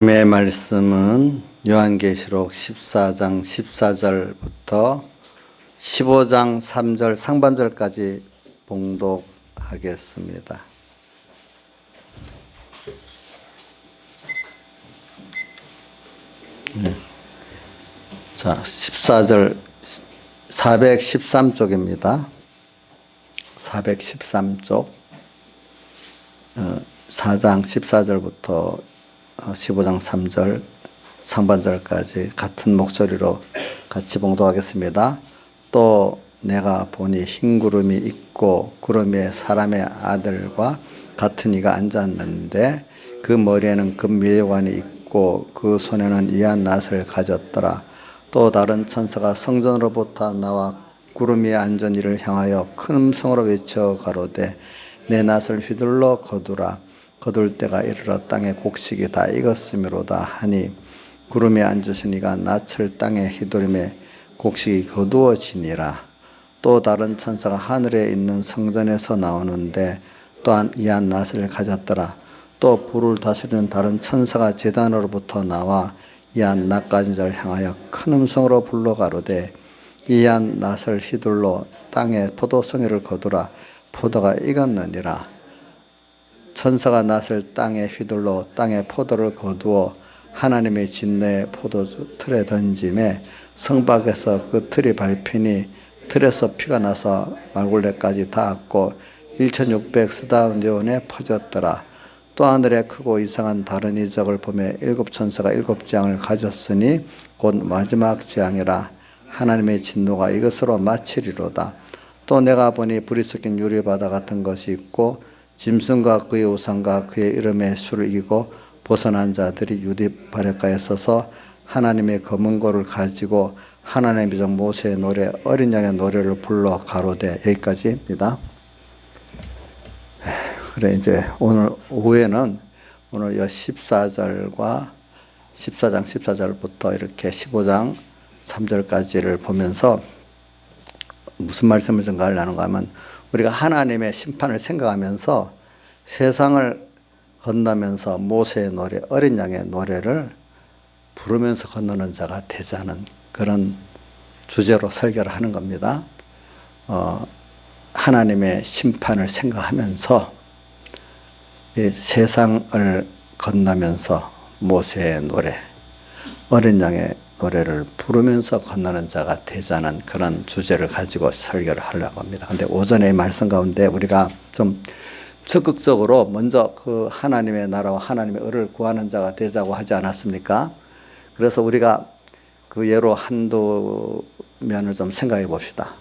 의 말씀은 요한계시록 14장 14절부터 15장 3절 상반절까지 봉독하겠습니다. 자, 14절 413쪽입니다. 413쪽 4장 14절부터 15장 3절 상반절까지 같은 목소리로 같이 봉독하겠습니다. 또 내가 보니 흰 구름이 있고 구름 위에 사람의 아들과 같은 이가 앉았는데 그 머리에는 금밀관이 있고 그 손에는 이한 낫을 가졌더라. 또 다른 천사가 성전으로부터 나와 구름 위에 앉은 이를 향하여 큰 음성으로 외쳐 가로되 내 낫을 휘둘러 거두라. 거둘 때가 이르러 땅의 곡식이 다 익었음이로다 하니 구름에 앉으신 이가 낫을 땅에 휘두르매 곡식이 거두어지니라. 또 다른 천사가 하늘에 있는 성전에서 나오는데 또한 이한 낫을 가졌더라. 또 불을 다스리는 다른 천사가 제단으로부터 나와 이한 낫 가진 자를 향하여 큰 음성으로 불러 가로되 이한 낫을 휘둘러 땅에 포도송이를 거두라. 포도가 익었느니라. 천사가 낫을 땅에 휘둘러 땅에 포도를 거두어 하나님의 진노의 포도틀에 던짐에 성박에서 그 틀이 밟히니 틀에서 피가 나서 말굴레까지 닿았고 1600스다운전에 퍼졌더라. 또 하늘에 크고 이상한 다른 이적을 보매 7천사가 7재앙을 가졌으니 곧 마지막 재앙이라. 하나님의 진노가 이것으로 마치리로다. 또 내가 보니 불이 섞인 유리바다 같은 것이 있고 짐승과 그의 우상과 그의 이름의 수를 이기고 벗어난 자들이 유대 바닷가에 서서 하나님의 검은 고를 가지고 하나님의 종 모세의 노래 어린 양의 노래를 불러 가로되. 여기까지입니다. 그래 이제 오늘 오후에는 오늘 14절과 14장 14절부터 이렇게 15장 3절까지를 보면서 무슨 말씀을 전가하려는가 하면 우리가 하나님의 심판을 생각하면서 세상을 건너면서 모세의 노래, 어린 양의 노래를 부르면서 건너는 자가 되자는 그런 주제로 설교를 하는 겁니다. 하나님의 심판을 생각하면서 이 세상을 건너면서 모세의 노래, 어린 양의 노래를 부르면서 건너는 자가 되자는 그런 주제를 가지고 설교를 하려고 합니다. 근데 오전에 말씀 가운데 우리가 좀 적극적으로 먼저 그 하나님의 나라와 하나님의 의를 구하는 자가 되자고 하지 않았습니까? 그래서 우리가 그 예로 한두 면을 좀 생각해 봅시다.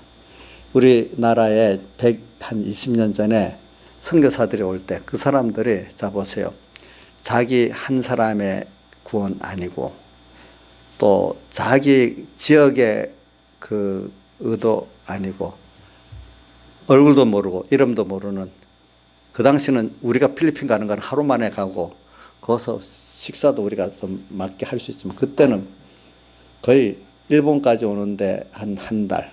우리나라에 120년 전에 선교사들이 올 때 그 사람들이 자 보세요. 자기 한 사람의 구원 아니고 또 자기 지역의 그 의도 아니고 얼굴도 모르고 이름도 모르는, 그 당시는 우리가 필리핀 가는 건 하루 만에 가고 거기서 식사도 우리가 좀 맞게 할 수 있지만 그때는 거의 일본까지 오는데 한 달,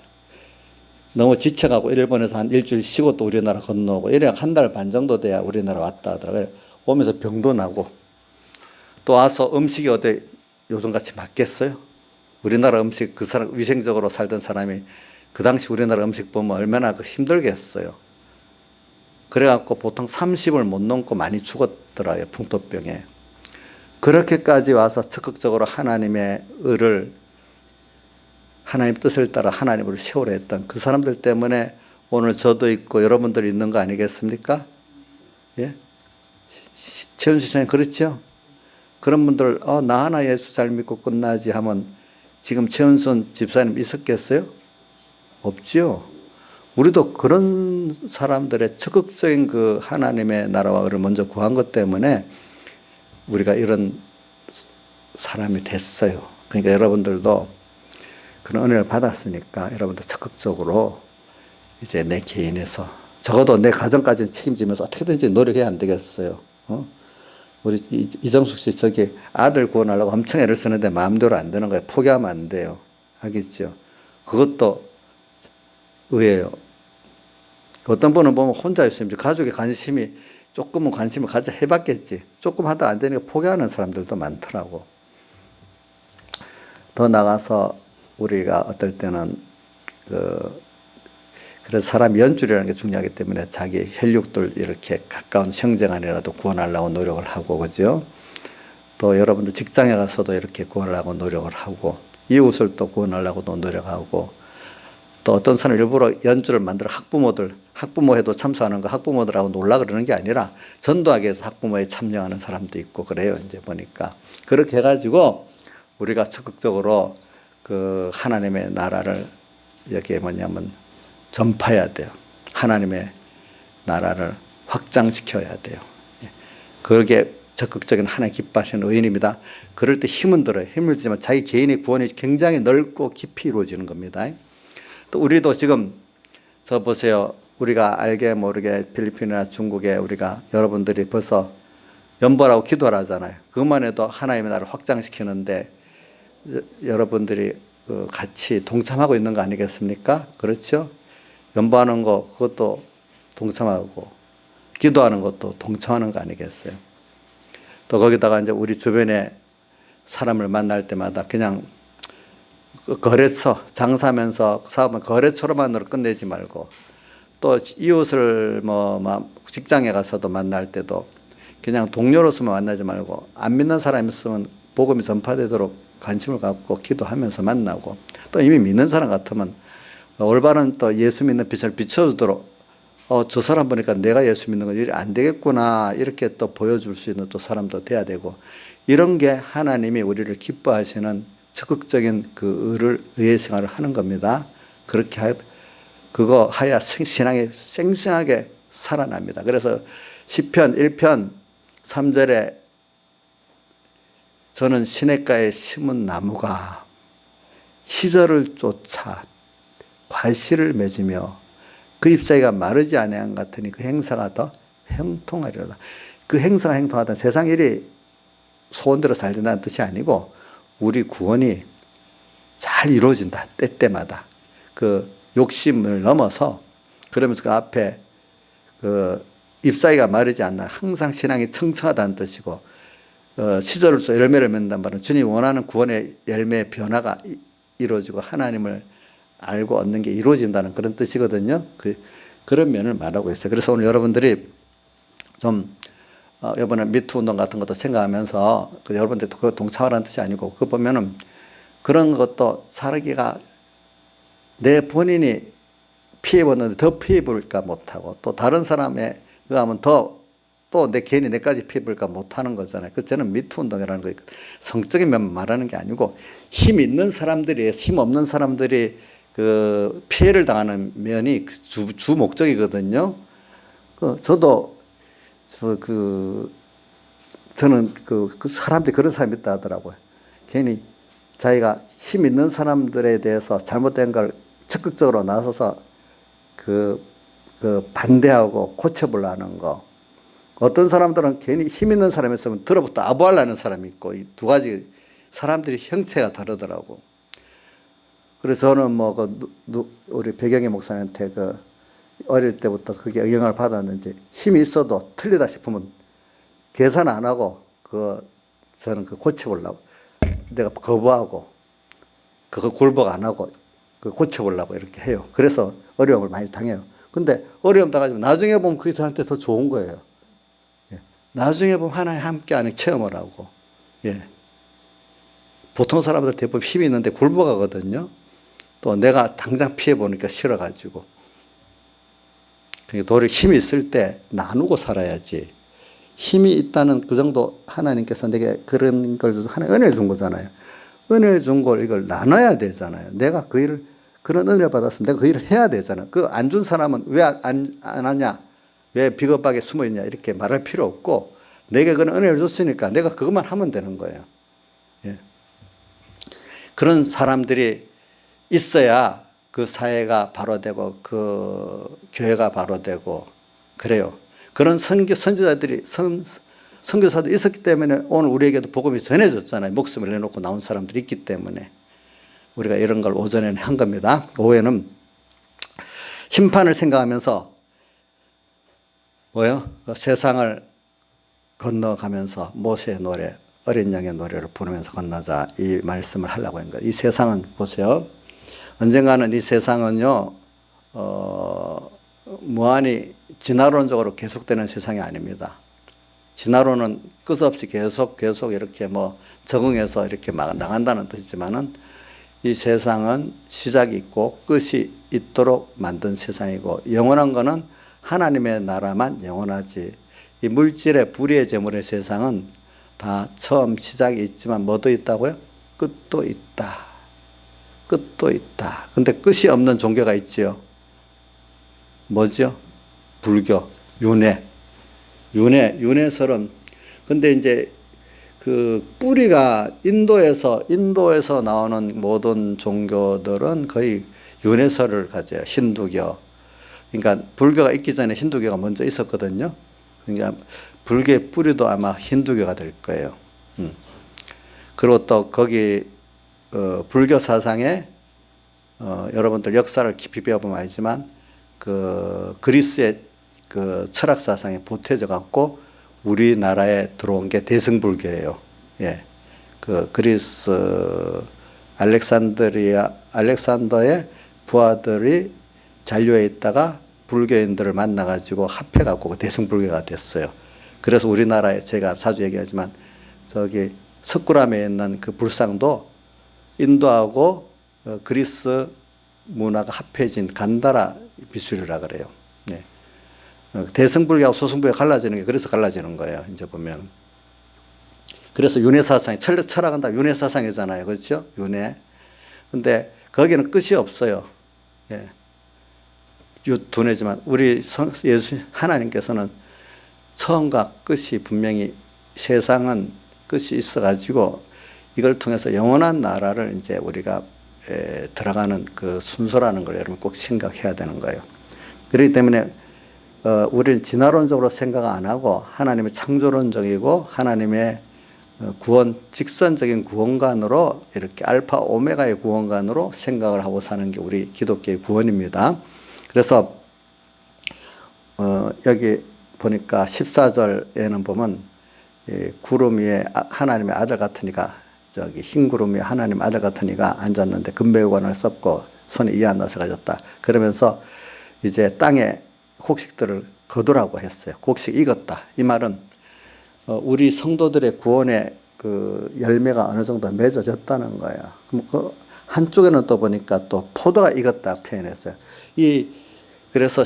너무 지쳐가고 일본에서 한 일주일 쉬고 또 우리나라 건너오고 이래 한 달 반 정도 돼야 우리나라 왔다 하더라고요. 오면서 병도 나고 또 와서 음식이 어디 요즘같이 맞겠어요? 우리나라 음식, 그 사람 위생적으로 살던 사람이 그 당시 우리나라 음식 보면 얼마나 힘들겠어요. 그래갖고 보통 30을 못 넘고 많이 죽었더라고요, 풍토병에. 그렇게까지 와서 적극적으로 하나님의 의를, 하나님 뜻을 따라 하나님을 세우려 했던 그 사람들 때문에 오늘 저도 있고 여러분들 있는 거 아니겠습니까? 예? 최은수 씨는 그렇죠? 그런 분들 나 하나 예수 잘 믿고 끝나지 하면 지금 최은순 집사님 있었겠어요? 없지요. 우리도 그런 사람들의 적극적인 그 하나님의 나라와 의를 먼저 구한 것 때문에 우리가 이런 사람이 됐어요. 그러니까 여러분들도 그런 은혜를 받았으니까 여러분도 적극적으로 이제 내 개인에서 적어도 내 가정까지는 책임지면서 어떻게든지 노력해야 안 되겠어요. 우리 이정숙 씨 저기 아들 구원하려고 엄청 애를 쓰는데 마음대로 안 되는 거예요. 포기하면 안 돼요. 알겠죠? 그것도 의예요. 어떤 분은 보면 혼자 있으면 가족의 관심이 조금은 관심을 가져 해봤겠지. 조금 하다 안 되니까 포기하는 사람들도 많더라고. 더 나가서 우리가 어떨 때는 그래서 사람 연줄이라는 게 중요하기 때문에 자기 혈육들 이렇게 가까운 형제간이라도 구원하려고 노력을 하고, 그죠? 또 여러분들 직장에 가서도 이렇게 구원하려고 노력을 하고, 이웃을 또 구원하려고도 노력하고, 또 어떤 사람 일부러 연주를 만들어 학부모회도 참석하는 거 학부모들하고 놀라 그러는 게 아니라 전도하기 위해서 학부모에 참여하는 사람도 있고 그래요. 이제 보니까. 그렇게 해가지고 우리가 적극적으로 그 하나님의 나라를 여기에 뭐냐면 전파해야 돼요. 하나님의 나라를 확장시켜야 돼요. 그게 적극적인 하나님 기뻐하시는 의인입니다. 그럴 때 힘은 들어요. 힘을 들지만 자기 개인의 구원이 굉장히 넓고 깊이 이루어지는 겁니다. 또 우리도 지금 저 보세요. 우리가 알게 모르게 필리핀이나 중국에 우리가 여러분들이 벌써 연보라고 기도를 하잖아요. 그것만 해도 하나님의 나라를 확장시키는데 여러분들이 같이 동참하고 있는 거 아니겠습니까? 그렇죠? 연보하는 거 그것도 동참하고 기도하는 것도 동참하는 거 아니겠어요? 또 거기다가 이제 우리 주변에 사람을 만날 때마다 그냥 거래처 장사하면서 사업은 거래처로만으로 끝내지 말고 또 이웃을 뭐 직장에 가서도 만날 때도 그냥 동료로서만 만나지 말고 안 믿는 사람이 있으면 복음이 전파되도록 관심을 갖고 기도하면서 만나고 또 이미 믿는 사람 같으면 올바른 또 예수 믿는 빛을 비춰주도록 저 사람 보니까 내가 예수 믿는 건 이래 안 되겠구나 이렇게 또 보여줄 수 있는 또 사람도 돼야 되고 이런 게 하나님이 우리를 기뻐하시는 적극적인 그 의의 생활을 하는 겁니다. 그렇게 그거 하야 신앙이 생생하게 살아납니다. 그래서 시편 1편 3절에 저는 시냇가에 심은 나무가 시절을 쫓아 과실을 맺으며 그 잎사귀가 마르지 아니한 것 같으니 그 행사가 더 형통하리로다. 그 행사가 형통하다 세상 일이 소원대로 잘 된다는 뜻이 아니고 우리 구원이 잘 이루어진다. 때때마다 그 욕심을 넘어서 그러면서 그 앞에 그 잎사귀가 마르지 않나 항상 신앙이 청청하다는 뜻이고 시절로서 열매를 맺는다는 말은 주님이 원하는 구원의 열매의 변화가 이루어지고 하나님을 알고 얻는 게 이루어진다는 그런 뜻이거든요. 그런 면을 말하고 있어요. 그래서 오늘 여러분들이 좀 이번에 미투 운동 같은 것도 생각하면서 여러분들 그거 동참하라는 뜻이 아니고 그거 보면은 그런 것도 살기가 내 본인이 피해봤는데 더 피해볼까 못하고 또 다른 사람의 그거 하면 더 또 내 개인이 내까지 피해볼까 못하는 거잖아요. 그래서 저는 미투 운동이라는 거 성적인 면만 말하는 게 아니고 힘 있는 사람들이 힘 없는 사람들이 그 피해를 당하는 면이 주 목적이거든요. 저도 저는 그 사람들이 그런 사람이 있다 하더라고요. 괜히 자기가 힘 있는 사람들에 대해서 잘못된 걸 적극적으로 나서서 그 반대하고 고쳐보려는 거. 어떤 사람들은 괜히 힘 있는 사람이 있으면 들어부터 아부하려는 사람이 있고 이 두 가지 사람들이 형태가 다르더라고. 그래서 저는 우리 배경희 목사님한테 어릴 때부터 그게 영향을 받았는지 힘이 있어도 틀리다 싶으면 계산 안 하고 저는 고쳐보려고 내가 거부하고 그거 굴복 안 하고 고쳐보려고 이렇게 해요. 그래서 어려움을 많이 당해요. 근데 어려움 당하지만 나중에 보면 그게 저한테 더 좋은 거예요. 예. 나중에 보면 하나님 함께하는 체험을 하고 보통 사람들 대부분 힘이 있는데 굴복하거든요. 또 내가 당장 피해보니까 싫어가지고 도리어 힘이 있을 때 나누고 살아야지. 힘이 있다는 그 정도 하나님께서 내게 그런 걸 하나님 은혜를 준 거잖아요. 은혜를 준 걸 이걸 나눠야 되잖아요. 내가 그 일을 그런 은혜를 받았으면 내가 그 일을 해야 되잖아요. 그 안 준 사람은 왜 안 하냐, 왜 비겁하게 숨어 있냐 이렇게 말할 필요 없고 내게 그런 은혜를 줬으니까 내가 그것만 하면 되는 거예요. 예. 그런 사람들이 있어야 그 사회가 바로 되고 그 교회가 바로 되고 그래요. 그런 선교사들이 있었기 때문에 오늘 우리에게도 복음이 전해졌잖아요. 목숨을 내놓고 나온 사람들이 있기 때문에 우리가 이런 걸 오전에는 한 겁니다. 오후에는 심판을 생각하면서 뭐요? 그 세상을 건너가면서 모세의 노래, 어린 양의 노래를 부르면서 건너자 이 말씀을 하려고 한 거예요. 이 세상은 보세요. 언젠가는 이 세상은요, 무한히 진화론적으로 계속되는 세상이 아닙니다. 진화론은 끝없이 계속 이렇게 뭐 적응해서 이렇게 막 나간다는 뜻이지만은 이 세상은 시작이 있고 끝이 있도록 만든 세상이고 영원한 거는 하나님의 나라만 영원하지. 이 물질의 불의의 재물의 세상은 다 처음 시작이 있지만 뭐도 있다고요? 끝도 있다. 끝도 있다. 근데 끝이 없는 종교가 있지요. 뭐죠? 불교, 윤회설은. 근데 이제 그 뿌리가 인도에서 나오는 모든 종교들은 거의 윤회설을 가져요. 힌두교. 그러니까 불교가 있기 전에 힌두교가 먼저 있었거든요. 그러니까 불교의 뿌리도 아마 힌두교가 될 거예요. 그리고 또 거기 불교 사상에 여러분들 역사를 깊이 배워보면 알지만 그 그리스의 그 철학 사상에 보태져 갖고 우리나라에 들어온 게 대승불교예요. 예. 그 그리스 알렉산더의 부하들이 잔류해 있다가 불교인들을 만나가지고 합해갖고 대승불교가 됐어요. 그래서 우리나라에 제가 자주 얘기하지만 저기 석굴암에 있는 그 불상도 인도하고 그리스 문화가 합해진 간다라 미술이라 그래요. 네. 대승불교하고 소승불교가 갈라지는 게 그래서 갈라지는 거예요. 이제 보면. 그래서 윤회사상, 철학은 다 윤회사상이잖아요. 그렇죠? 윤회. 근데 거기는 끝이 없어요. 예. 두뇌지만 우리 예수 하나님께서는 처음과 끝이 분명히 세상은 끝이 있어가지고 이걸 통해서 영원한 나라를 이제 우리가 들어가는 그 순서라는 걸 여러분 꼭 생각해야 되는 거예요. 그렇기 때문에 우리는 진화론적으로 생각 안 하고 하나님의 창조론적이고 하나님의 구원, 직선적인 구원관으로 이렇게 알파 오메가의 구원관으로 생각을 하고 사는 게 우리 기독교의 구원입니다. 그래서 여기 보니까 14절에는 보면 구름 위에 하나님의 아들 같으니까 저기 흰 구름 위에 하나님 아들 같으니까 앉았는데 금배우관을 썼고 손에 이한 낫을 가졌다. 그러면서 이제 땅에 곡식들을 거두라고 했어요. 곡식 익었다. 이 말은 우리 성도들의 구원의 그 열매가 어느 정도 맺어졌다는 거예요. 그럼 그 한쪽에는 또 보니까 또 포도가 익었다 표현했어요. 그래서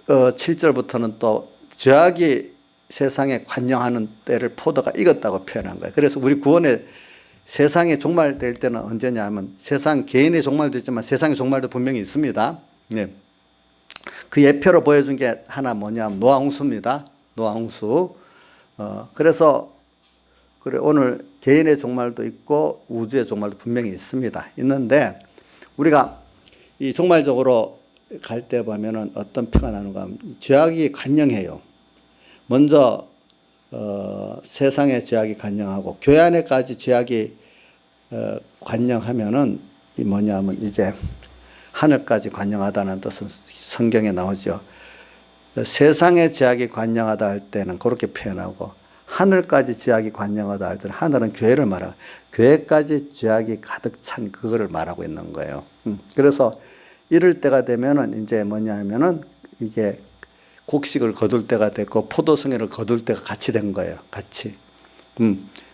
17절부터는 또 죄악이 세상에 관영하는 때를 포도가 익었다고 표현한 거예요. 그래서 우리 구원의 세상의 종말될 때는 언제냐 하면 세상 개인의 종말도 있지만 세상의 종말도 분명히 있습니다. 네. 그 예표로 보여준 게 하나 뭐냐면 노아홍수입니다. 노아홍수. 그래서 그래 오늘 개인의 종말도 있고 우주의 종말도 분명히 있는데 우리가 이 종말적으로 갈 때 보면은 어떤 표가 나는가 하면 죄악이 관영해요. 먼저 세상의 죄악이 관영하고 교회 안에까지 죄악이 관영하면은 이 뭐냐면 이제 하늘까지 관영하다는 뜻은 성경에 나오죠. 세상의 죄악이 관영하다 할 때는 그렇게 표현하고 하늘까지 죄악이 관영하다 할 때는 하늘은 교회를 말하고 교회까지 죄악이 가득 찬 그거를 말하고 있는 거예요. 그래서 이럴 때가 되면은 이제 뭐냐면은 이게 곡식을 거둘 때가 됐고 포도송이를 거둘 때가 같이 된 거예요. 같이.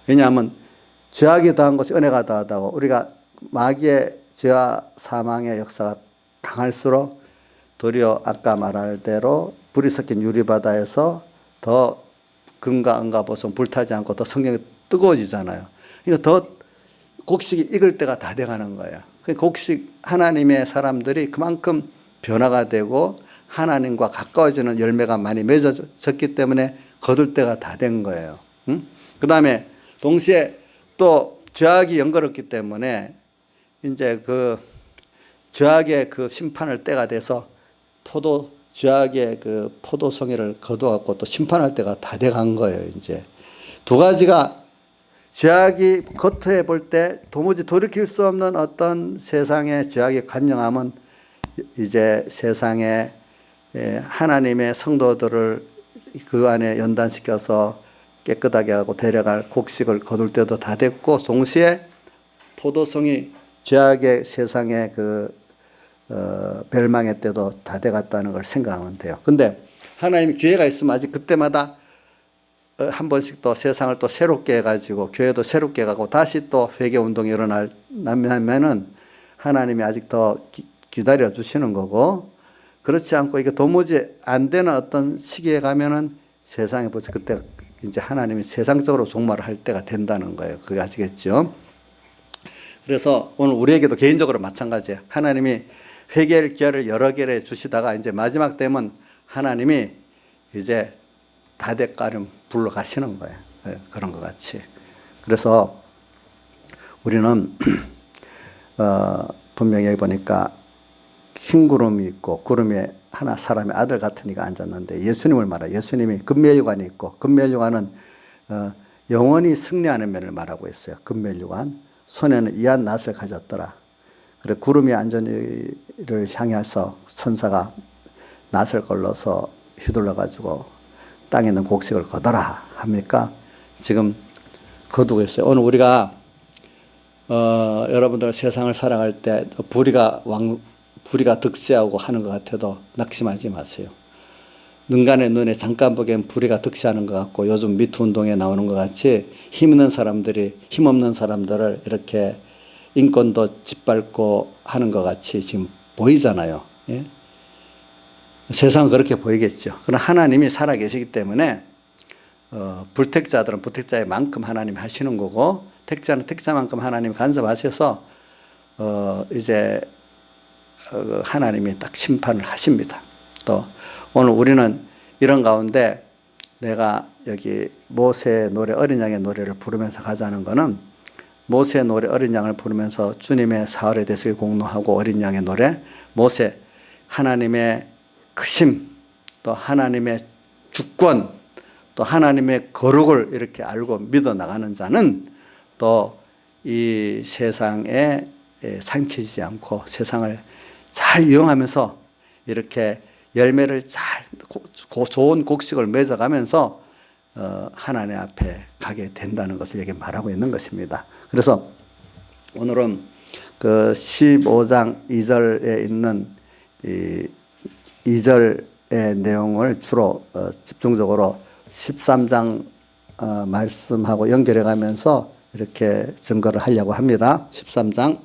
왜냐하면 죄악이 더한 것이 은혜가 더하다고 우리가 마귀의 죄와 사망의 역사가 강할수록 도리어 아까 말할 대로 불이 섞인 유리바다에서 더 금과 은과 보석 불타지 않고 더 성경이 뜨거워지잖아요. 그러니까 더 곡식이 익을 때가 다 돼가는 거예요. 곡식 하나님의 사람들이 그만큼 변화가 되고 하나님과 가까워지는 열매가 많이 맺어졌기 때문에 거둘 때가 다 된 거예요. 그 다음에 동시에 또 죄악이 연거롭기 때문에 이제 그 죄악의 그 심판할 때가 돼서 죄악의 그 포도송이를 거두어갖고 또 심판할 때가 다 돼간 거예요. 이제 두 가지가 죄악이 겉에 볼 때 도무지 돌이킬 수 없는 어떤 세상의 죄악이 관영하면 이제 세상에 하나님의 성도들을 그 안에 연단시켜서 깨끗하게 하고 데려갈 곡식을 거둘 때도 다 됐고, 동시에 포도송이 죄악의 세상의 멸망의 때도 다 돼갔다는 걸 생각하면 돼요. 근데 하나님이 기회가 있으면 아직 그때마다 한 번씩 또 세상을 또 새롭게 해가지고 교회도 새롭게 가고 다시 또 회개 운동이 일어나면은 하나님이 아직 더 기다려 주시는 거고, 그렇지 않고 이게 도무지 안 되는 어떤 시기에 가면은 세상에 벌써 그때 이제 하나님이 세상적으로 종말을 할 때가 된다는 거예요. 그게 아시겠죠? 그래서 오늘 우리에게도 개인적으로 마찬가지예요. 하나님이 회개의 기회를 여러 개를 주시다가 이제 마지막 되면 하나님이 이제 다대가름 불러가시는 거예요. 그런 것 같이. 그래서 우리는 분명히 여기 보니까 흰 구름이 있고 구름에 하나 사람의 아들 같은 이가 앉았는데 예수님을 말해요. 예수님이 금멸유관이 있고, 금멸유관은 영원히 승리하는 면을 말하고 있어요. 금멸유관. 손에는 이한 낫을 가졌더라. 그래 구름이 안전이를 향해서 천사가 낫을 걸러서 휘둘러 가지고 땅에 있는 곡식을 거둬라 합니까? 지금 거두고 있어요. 오늘 우리가 여러분들 세상을 살아갈 때 불의가 득세하고 하는 것 같아도 낙심하지 마세요. 눈간의 눈에 잠깐 보기엔 불의가 득세하는 것 같고, 요즘 미투 운동에 나오는 것 같이 힘없는 사람들을 이렇게 인권도 짓밟고 하는 것 같이 지금 보이잖아요. 예? 세상은 그렇게 보이겠죠. 그러나 하나님이 살아계시기 때문에 불택자들은 불택자의 만큼 하나님이 하시는 거고, 택자는 택자만큼 하나님이 간섭하셔서 이제 하나님이 딱 심판을 하십니다. 또 오늘 우리는 이런 가운데 내가 여기 모세의 노래, 어린 양의 노래를 부르면서 가자는 거는, 모세의 노래, 어린 양을 부르면서 주님의 사활에 대해서 공로하고, 어린 양의 노래, 모세, 하나님의 크심, 또 하나님의 주권, 또 하나님의 거룩을 이렇게 알고 믿어 나가는 자는 또 이 세상에 삼키지 않고 세상을 잘 이용하면서 이렇게 열매를 잘 좋은 곡식을 맺어가면서 하나님 앞에 가게 된다는 것을 여기 말하고 있는 것입니다. 그래서 오늘은 그 15장 2절에 있는 이 2절의 내용을 주로 집중적으로 13장 말씀하고 연결해 가면서 이렇게 증거를 하려고 합니다. 13장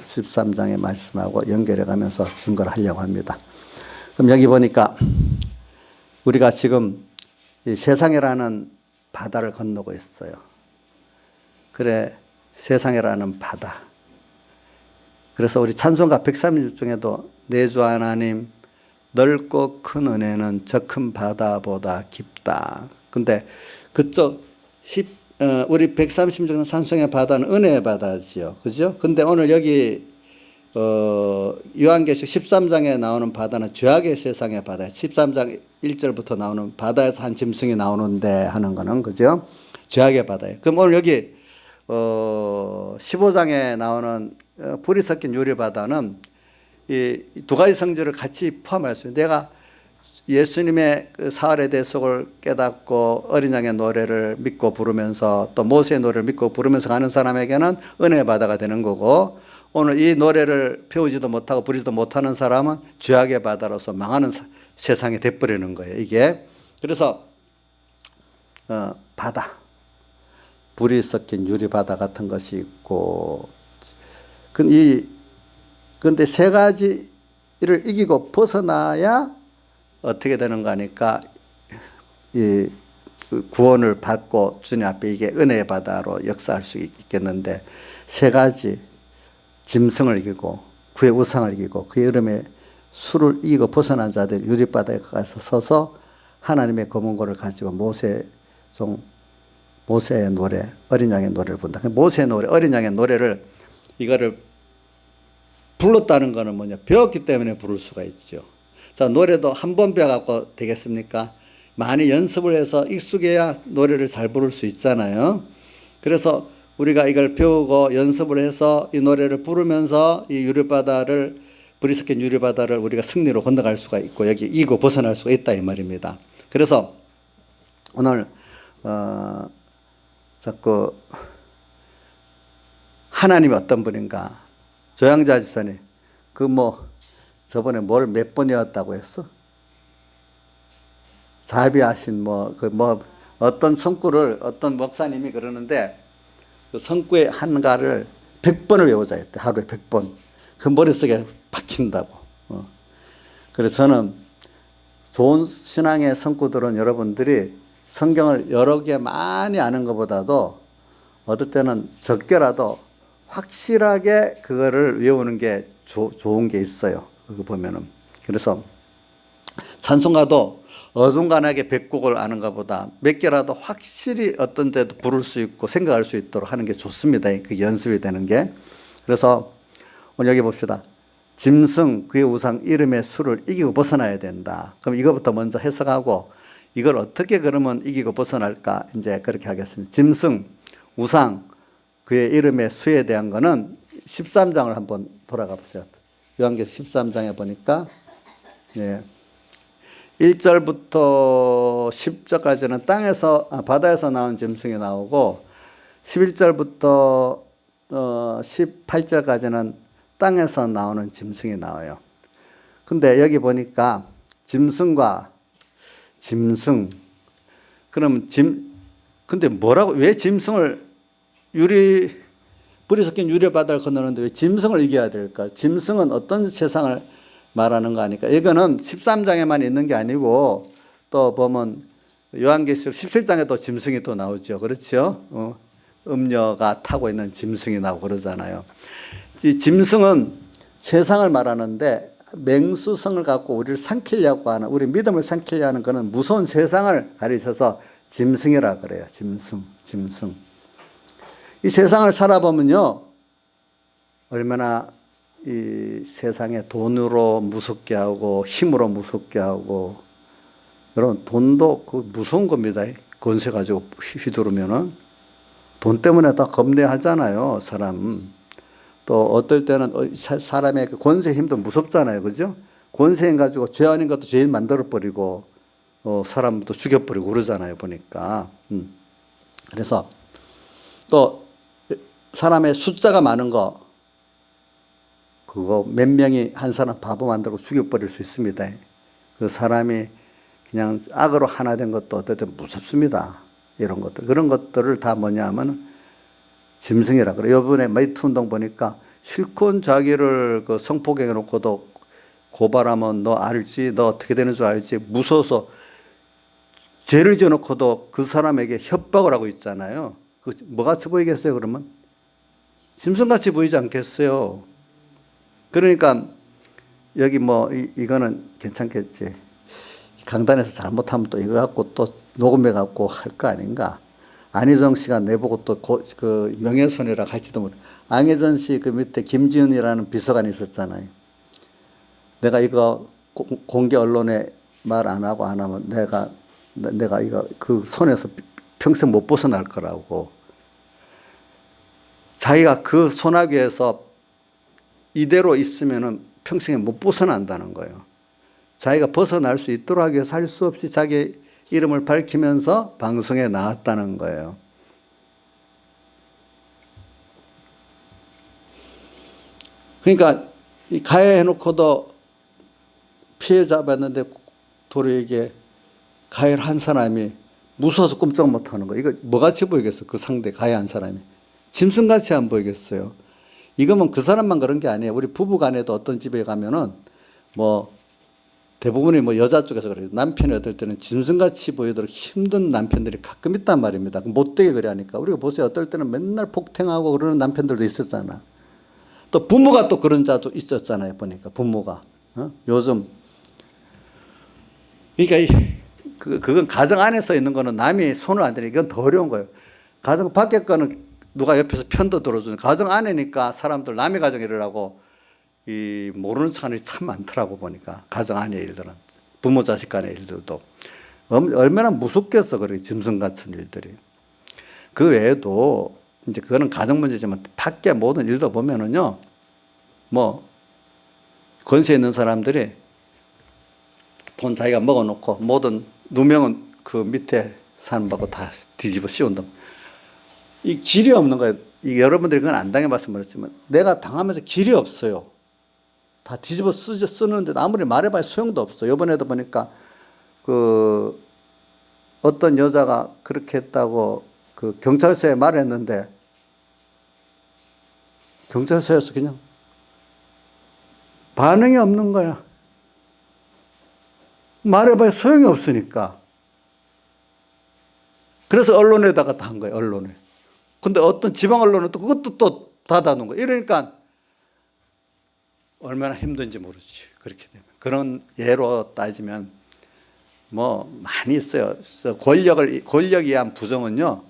13장의 말씀하고 연결해 가면서 증거를 하려고 합니다. 그럼 여기 보니까 우리가 지금 이 세상이라는 바다를 건너고 있어요. 그래, 세상이라는 바다. 그래서 우리 찬송가 136 중에도 내 주 하나님 넓고 큰 은혜는 저 큰 바다보다 깊다. 근데 그쪽 우리 136장 찬송의 바다는 은혜의 바다지요. 그죠? 근데 오늘 여기 요한계시록 13장에 나오는 바다는 죄악의 세상의 바다예요. 13장 1절부터 나오는 바다에서 한 짐승이 나오는데 하는 거는, 그죠? 죄악의 바다예요. 그럼 오늘 여기 15장에 나오는 불이 섞인 유리바다는 이 두 가지 성질을 같이 포함할 수 있어요. 내가 예수님의 그 사활의 대속을 깨닫고 어린 양의 노래를 믿고 부르면서 또 모세의 노래를 믿고 부르면서 가는 사람에게는 은혜의 바다가 되는 거고, 오늘 이 노래를 배우지도 못하고 부르지도 못하는 사람은 죄악의 바다로서 망하는 세상이 돼버리는 거예요, 이게. 그래서 바다, 불이 섞인 유리바다 같은 것이 있고, 그런데 세 가지를 이기고 벗어나야 어떻게 되는가 하니까 이 구원을 받고 주님 앞에 이게 은혜의 바다로 역사할 수 있겠는데, 세 가지 짐승을 이기고 그의 우상을 이기고 그의 이름의 수를 이기고 벗어난 자들 유리바다에 가서 서서 하나님의 검은고를 가지고 모세의 노래, 어린 양의 노래를 본다. 모세의 노래, 어린 양의 노래를 이거를 불렀다는 거는 뭐냐? 배웠기 때문에 부를 수가 있죠. 자, 노래도 한 번 배워갖고 되겠습니까? 많이 연습을 해서 익숙해야 노래를 잘 부를 수 있잖아요. 그래서 우리가 이걸 배우고 연습을 해서 이 노래를 부르면서 이 유리바다를 불이 섞인 유리바다를 우리가 승리로 건너갈 수가 있고 여기 이기고 벗어날 수가 있다 이 말입니다. 그래서 오늘 자꾸 하나님이 어떤 분인가? 조양자 집사님 저번에 뭘 몇 번이었다고 했어? 자비하신 어떤 성구를 어떤 목사님이 그러는데 그 성구의 한가를 100번을 외우자 했대. 하루에 100번. 그 머릿속에 박힌다고. 그래서 저는 좋은 신앙의 성구들은 여러분들이 성경을 여러 개 많이 아는 것보다도 어떨 때는 적게라도 확실하게 그거를 외우는 게 좋은 게 있어요. 그거 보면은. 그래서 찬송가도 어중간하게 100곡을 아는 것보다 몇 개라도 확실히 어떤 데도 부를 수 있고 생각할 수 있도록 하는 게 좋습니다. 그 연습이 되는 게. 그래서 오늘 여기 봅시다. 짐승 그의 우상 이름의 수를 이기고 벗어나야 된다. 그럼 이거부터 먼저 해석하고 이걸 어떻게 그러면 이기고 벗어날까 이제 그렇게 하겠습니다. 짐승 우상 그의 이름의 수에 대한 거는 13장을 한번 돌아가 보세요. 요한계시록 13장에 보니까 1절부터 10절까지는 바다에서 나온 짐승이 나오고 11절부터 18절까지는 땅에서 나오는 짐승이 나와요. 근데 여기 보니까 짐승과 짐승 그러면 근데 왜 짐승을 불이 섞인 유리바다를 건너는데 왜 짐승을 이겨야 될까? 짐승은 어떤 세상을 말하는 거 아니까? 이거는 13장에만 있는 게 아니고 또 보면 요한계시록 17장에도 짐승이 또 나오죠. 그렇죠? 음녀가 타고 있는 짐승이 나오고 그러잖아요. 이 짐승은 세상을 말하는데 맹수성을 갖고 우리를 삼키려고 하는 우리 믿음을 삼키려 하는 그런 무서운 세상을 가리쳐서 짐승이라 그래요. 짐승. 이 세상을 살아보면요 얼마나 이 세상에 돈으로 무섭게 하고 힘으로 무섭게 하고 여러분 돈도 무서운 겁니다. 권세 가지고 휘두르면은 돈 때문에 다 겁내하잖아요. 사람. 또 어떨 때는 사람의 권세 힘도 무섭잖아요. 그죠? 권세 힘 가지고 죄 아닌 것도 죄인 만들어버리고 사람도 죽여버리고 그러잖아요. 보니까. 그래서 또 사람의 숫자가 많은 거 그거 몇 명이 한 사람 바보 만들고 죽여버릴 수 있습니다. 그 사람이 그냥 악으로 하나 된 것도 어떨 때 무섭습니다. 이런 것들. 그런 것들을 다 뭐냐면 짐승이라 그래요. 이번에 메이트 운동 보니까 실컷 자기를 그 성폭행해 놓고도 고발하면 너 알지? 너 어떻게 되는 줄 알지? 무서워서 죄를 지어 놓고도 그 사람에게 협박을 하고 있잖아요. 그 뭐같이 보이겠어요, 그러면? 짐승같이 보이지 않겠어요? 그러니까 여기 이거는 괜찮겠지. 강단에서 잘못하면 또 이거 갖고 또 녹음해 갖고 할 거 아닌가. 안희정 씨가 내보고 또 그 명예훼손이라 할지도 모르. 안혜전 씨 그 밑에 김지은이라는 비서관이 있었잖아요. 내가 이거 공개 언론에 말 안 하고 안 하면 내가 이거 그 손에서 평생 못 벗어날 거라고. 자기가 그 소나기에서 이대로 있으면은 평생에 못 벗어난다는 거예요. 자기가 벗어날 수 있도록 하기 위해서 할 수 없이 자기 이름을 밝히면서 방송에 나왔다는 거예요. 그러니까 가해해놓고도 피해자 받는데 도리에게 가해를 한 사람이 무서워서 꼼짝 못하는 거. 이거 뭐같이 보이겠어? 그 상대 가해한 사람이. 짐승같이 안 보이겠어요? 이거면 그 사람만 그런 게 아니에요. 우리 부부 간에도 어떤 집에 가면은 대부분이 여자 쪽에서 그래요. 남편이 어떨 때는 짐승같이 보이도록 힘든 남편들이 가끔 있단 말입니다. 못되게 그래 하니까. 우리가 보세요. 어떨 때는 맨날 폭행하고 그러는 남편들도 있었잖아. 또 부모가 또 그런 자도 있었잖아요. 보니까 부모가. 요즘. 그러니까 그건 가정 안에서 있는 거는 남이 손을 안 대니까 이건 더 어려운 거예요. 가정 밖에 거는 누가 옆에서 편도 들어주는 가정 안에니까 사람들 남의 가정 일이라고 모르는 사람이 참 많더라고 보니까 가정 안의 일들은 부모 자식 간의 일들도 얼마나 무섭겠어 그래 짐승 같은 일들이. 그 외에도 이제 그거는 가정 문제지만 밖에 모든 일도 보면은요 권세 있는 사람들이 돈 자기가 먹어놓고 모든 누명은 그 밑에 사는 바고 다 뒤집어 씌운다. 이 길이 없는 거예요. 여러분들이 그건 안 당해봐서 모르지만 내가 당하면서 길이 없어요. 다 뒤집어 쓰는데 아무리 말해봐야 소용도 없어. 이번에도 보니까 그 어떤 여자가 그렇게 했다고 그 경찰서에 말했는데 경찰서에서 그냥 반응이 없는 거야. 말해봐야 소용이 없으니까. 그래서 언론에다가 다 한 거예요. 언론에. 근데 어떤 지방 언론은 또 그것도 또 닫아놓은 거예요. 이러니까 얼마나 힘든지 모르지. 그렇게 되면. 그런 예로 따지면 뭐 많이 있어요. 그래서 권력에 의한 부정은요,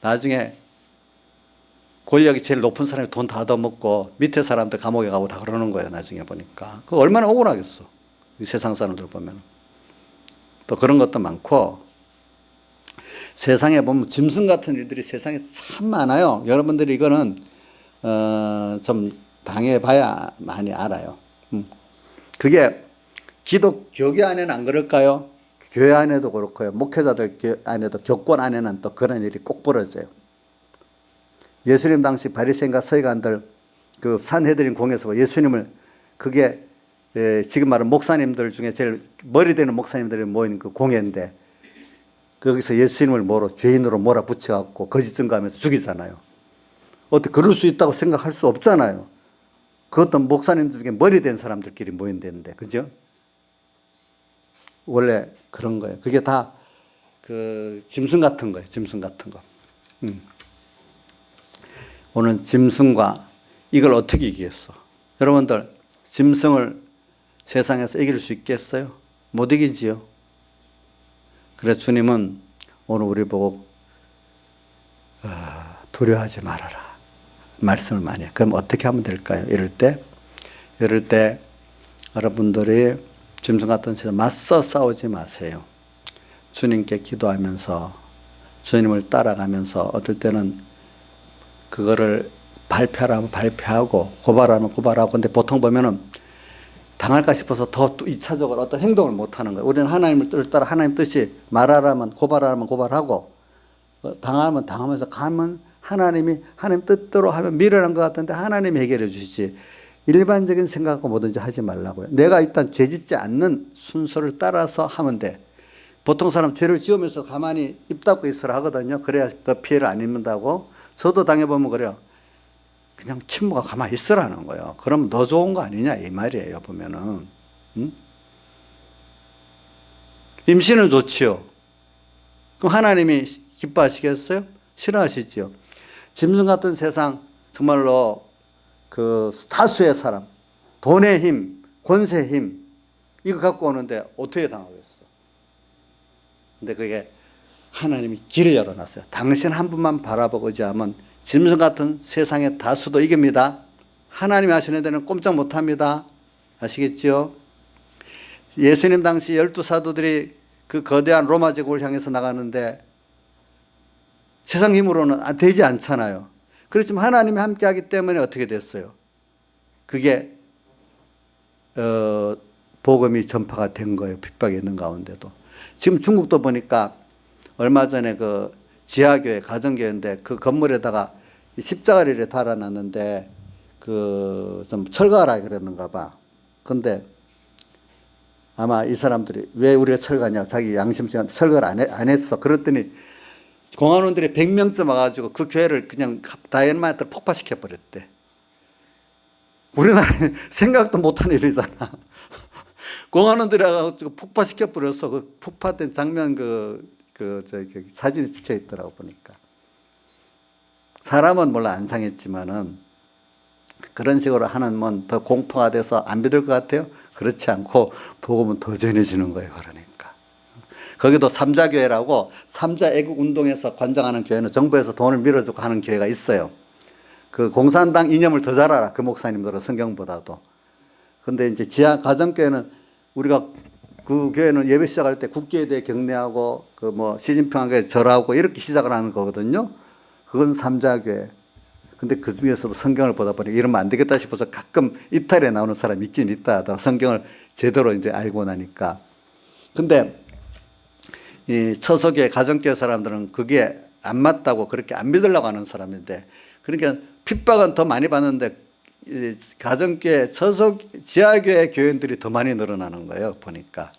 나중에 권력이 제일 높은 사람이 돈 다 얻어먹고 밑에 사람들 감옥에 가고 다 그러는 거예요. 나중에 보니까. 그 얼마나 억울하겠어. 이 세상 사람들 보면. 또 그런 것도 많고, 세상에 보면 짐승 같은 일들이 세상에 참 많아요. 여러분들이 이거는 좀 당해봐야 많이 알아요. 그게 기독교계 안에는 안 그럴까요? 교회 안에도 그렇고요. 목회자들 안에도 교권 안에는 또 그런 일이 꼭 벌어져요. 예수님 당시 바리새인과 서기관들 그 산헤드린 공에서 예수님을 그게 지금 말하는 목사님들 중에 제일 머리 되는 목사님들이 모인 그 공회인데 거기서 예수님을 죄인으로 몰아붙여갖고 거짓 증거하면서 죽이잖아요. 어떻게 그럴 수 있다고 생각할 수 없잖아요. 그것도 목사님들 중에 머리 된 사람들끼리 모인다는데, 그죠? 원래 그런 거예요. 그게 다 그 짐승 같은 거예요. 짐승 같은 거. 오늘 짐승과 이걸 어떻게 이기겠어? 여러분들 짐승을 세상에서 이길 수 있겠어요? 못 이기지요. 그래서 주님은 오늘 우리 보고 두려워하지 말아라 말씀을 많이 해요. 그럼 어떻게 하면 될까요? 이럴 때 여러분들이 짐승 같은 세상 맞서 싸우지 마세요. 주님께 기도하면서 주님을 따라가면서 어떨 때는 그거를 발표하면 발표하고 고발하면 고발하고, 근데 보통 보면은 당할까 싶어서 더 2차적으로 어떤 행동을 못 하는 거예요. 우리는 하나님을 따라 하나님 뜻이 말하라면 고발하라면 고발하고, 당하면 당하면서 가면 하나님이 하나님 뜻대로 하면 미련한 것 같은데 하나님이 해결해 주시지, 일반적인 생각하고 뭐든지 하지 말라고요. 내가 일단 죄 짓지 않는 순서를 따라서 하면 돼. 보통 사람 죄를 지으면서 가만히 입 닫고 있으라 하거든요. 그래야 더 피해를 안 입는다고. 저도 당해보면 그래요. 그냥 친구가 가만히 있으라는 거예요. 그럼 더 좋은 거 아니냐 이 말이에요. 보면은 임신은 좋지요. 그럼 하나님이 기뻐하시겠어요? 싫어하시지요. 짐승 같은 세상, 정말로 그 다수의 사람, 돈의 힘, 권세의 힘, 이거 갖고 오는데 어떻게 당하겠어? 근데 그게 하나님이 길을 열어놨어요. 당신 한 분만 바라보고자 하면 짐승 같은 세상의 다수도 이깁니다. 하나님이 하시는 데는 꼼짝 못합니다. 아시겠죠? 예수님 당시 12사도들이 그 거대한 로마 제국을 향해서 나가는데 세상 힘으로는 되지 않잖아요. 그렇지만 하나님이 함께하기 때문에 어떻게 됐어요? 그게 복음이 전파가 된 거예요. 핍박이 있는 가운데도. 지금 중국도 보니까 얼마 전에 그 지하교회, 가정교회인데 그 건물에다가 십자가를 달아놨는데 그 좀 철거하라 그랬는가 봐. 근데 아마 이 사람들이 왜 우리가 철거하냐, 자기 양심상 철거를 안 했어. 그랬더니 공안원들이 100명쯤 와가지고 그 교회를 그냥 다이너마이트로 폭파시켜 버렸대. 우리나라는 생각도 못한 일이잖아. 공안원들이 와가지고 폭파시켜 버렸어. 그 폭파된 장면 사진이 찍혀 있더라고 보니까. 사람은 몰라 안 상했지만은 그런 식으로 하는 건 더 공포가 돼서 안 믿을 것 같아요. 그렇지 않고 복음은 더 전해지는 거예요. 그러니까 거기도 삼자교회라고, 삼자 애국 운동에서 관장하는 교회는 정부에서 돈을 밀어주고 하는 교회가 있어요. 그 공산당 이념을 더 잘 알아, 그 목사님들은 성경보다도. 근데 이제 지하 가정교회는 우리가 그 교회는 예배 시작할 때 국기에 대해 경례하고 그 뭐 시진핑에게 절하고 이렇게 시작을 하는 거거든요. 그건 삼자교회. 근데 그 중에서도 성경을 보다 보니 이러면 안 되겠다 싶어서 가끔 이탈에 나오는 사람이 있긴 있다 하다가 성경을 제대로 이제 알고 나니까. 근데 이 처소교회 가정교회 사람들은 그게 안 맞다고 그렇게 안 믿으려고 하는 사람인데, 그러니까 핍박은 더 많이 받는데 가정교회 지하교회 교인들이 더 많이 늘어나는 거예요 보니까.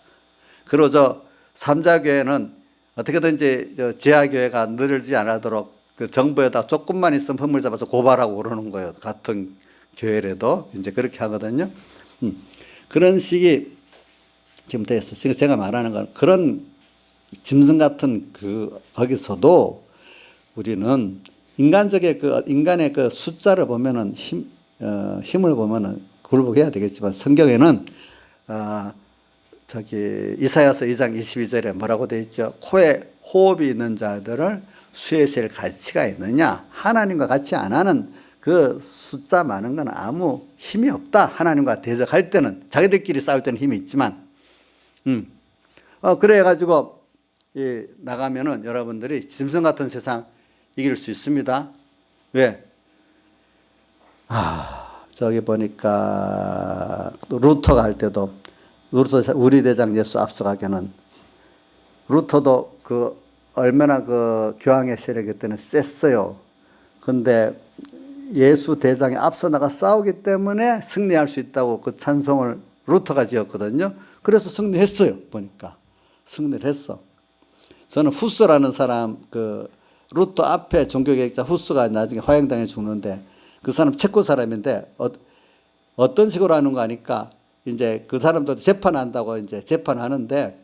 그리고 저 삼자교회는 어떻게든지 지하교회가 늘지 않도록 그 정부에다 조금만 있으면 허물 잡아서 고발하고 그러는 거예요. 같은 교회라도 이제 그렇게 하거든요. 그런 식이 지금 됐어. 지금 제가 말하는 건 그런 짐승 같은 거기서도 우리는 인간적인 인간의 그 숫자를 보면은 힘을 보면은 굴복해야 되겠지만 성경에는 이사야서 2장 22절에 뭐라고 되어 있죠? 코에 호흡이 있는 자들을 수에 셀 가치가 있느냐? 하나님과 같이 안 하는 그 숫자 많은 건 아무 힘이 없다. 하나님과 대적할 때는, 자기들끼리 싸울 때는 힘이 있지만, 그래가지고 나가면은 여러분들이 짐승 같은 세상 이길 수 있습니다. 왜? 저기 보니까 루터가 할 때도 루터 우리 대장 예수 앞서가기는 루터도 얼마나 교황의 세력이 그때는 셌어요. 근데 예수 대장이 앞서 나가 싸우기 때문에 승리할 수 있다고 그 찬송을 루터가 지었거든요. 그래서 승리했어요. 보니까 승리를 했어. 저는 후스라는 사람, 루터 앞에 종교개혁자 후스가 나중에 화형당해 죽는데, 그 사람 체코 사람인데 어떤 식으로 하는 거 아니까 이제 그 사람도 재판한다고 이제 재판하는데,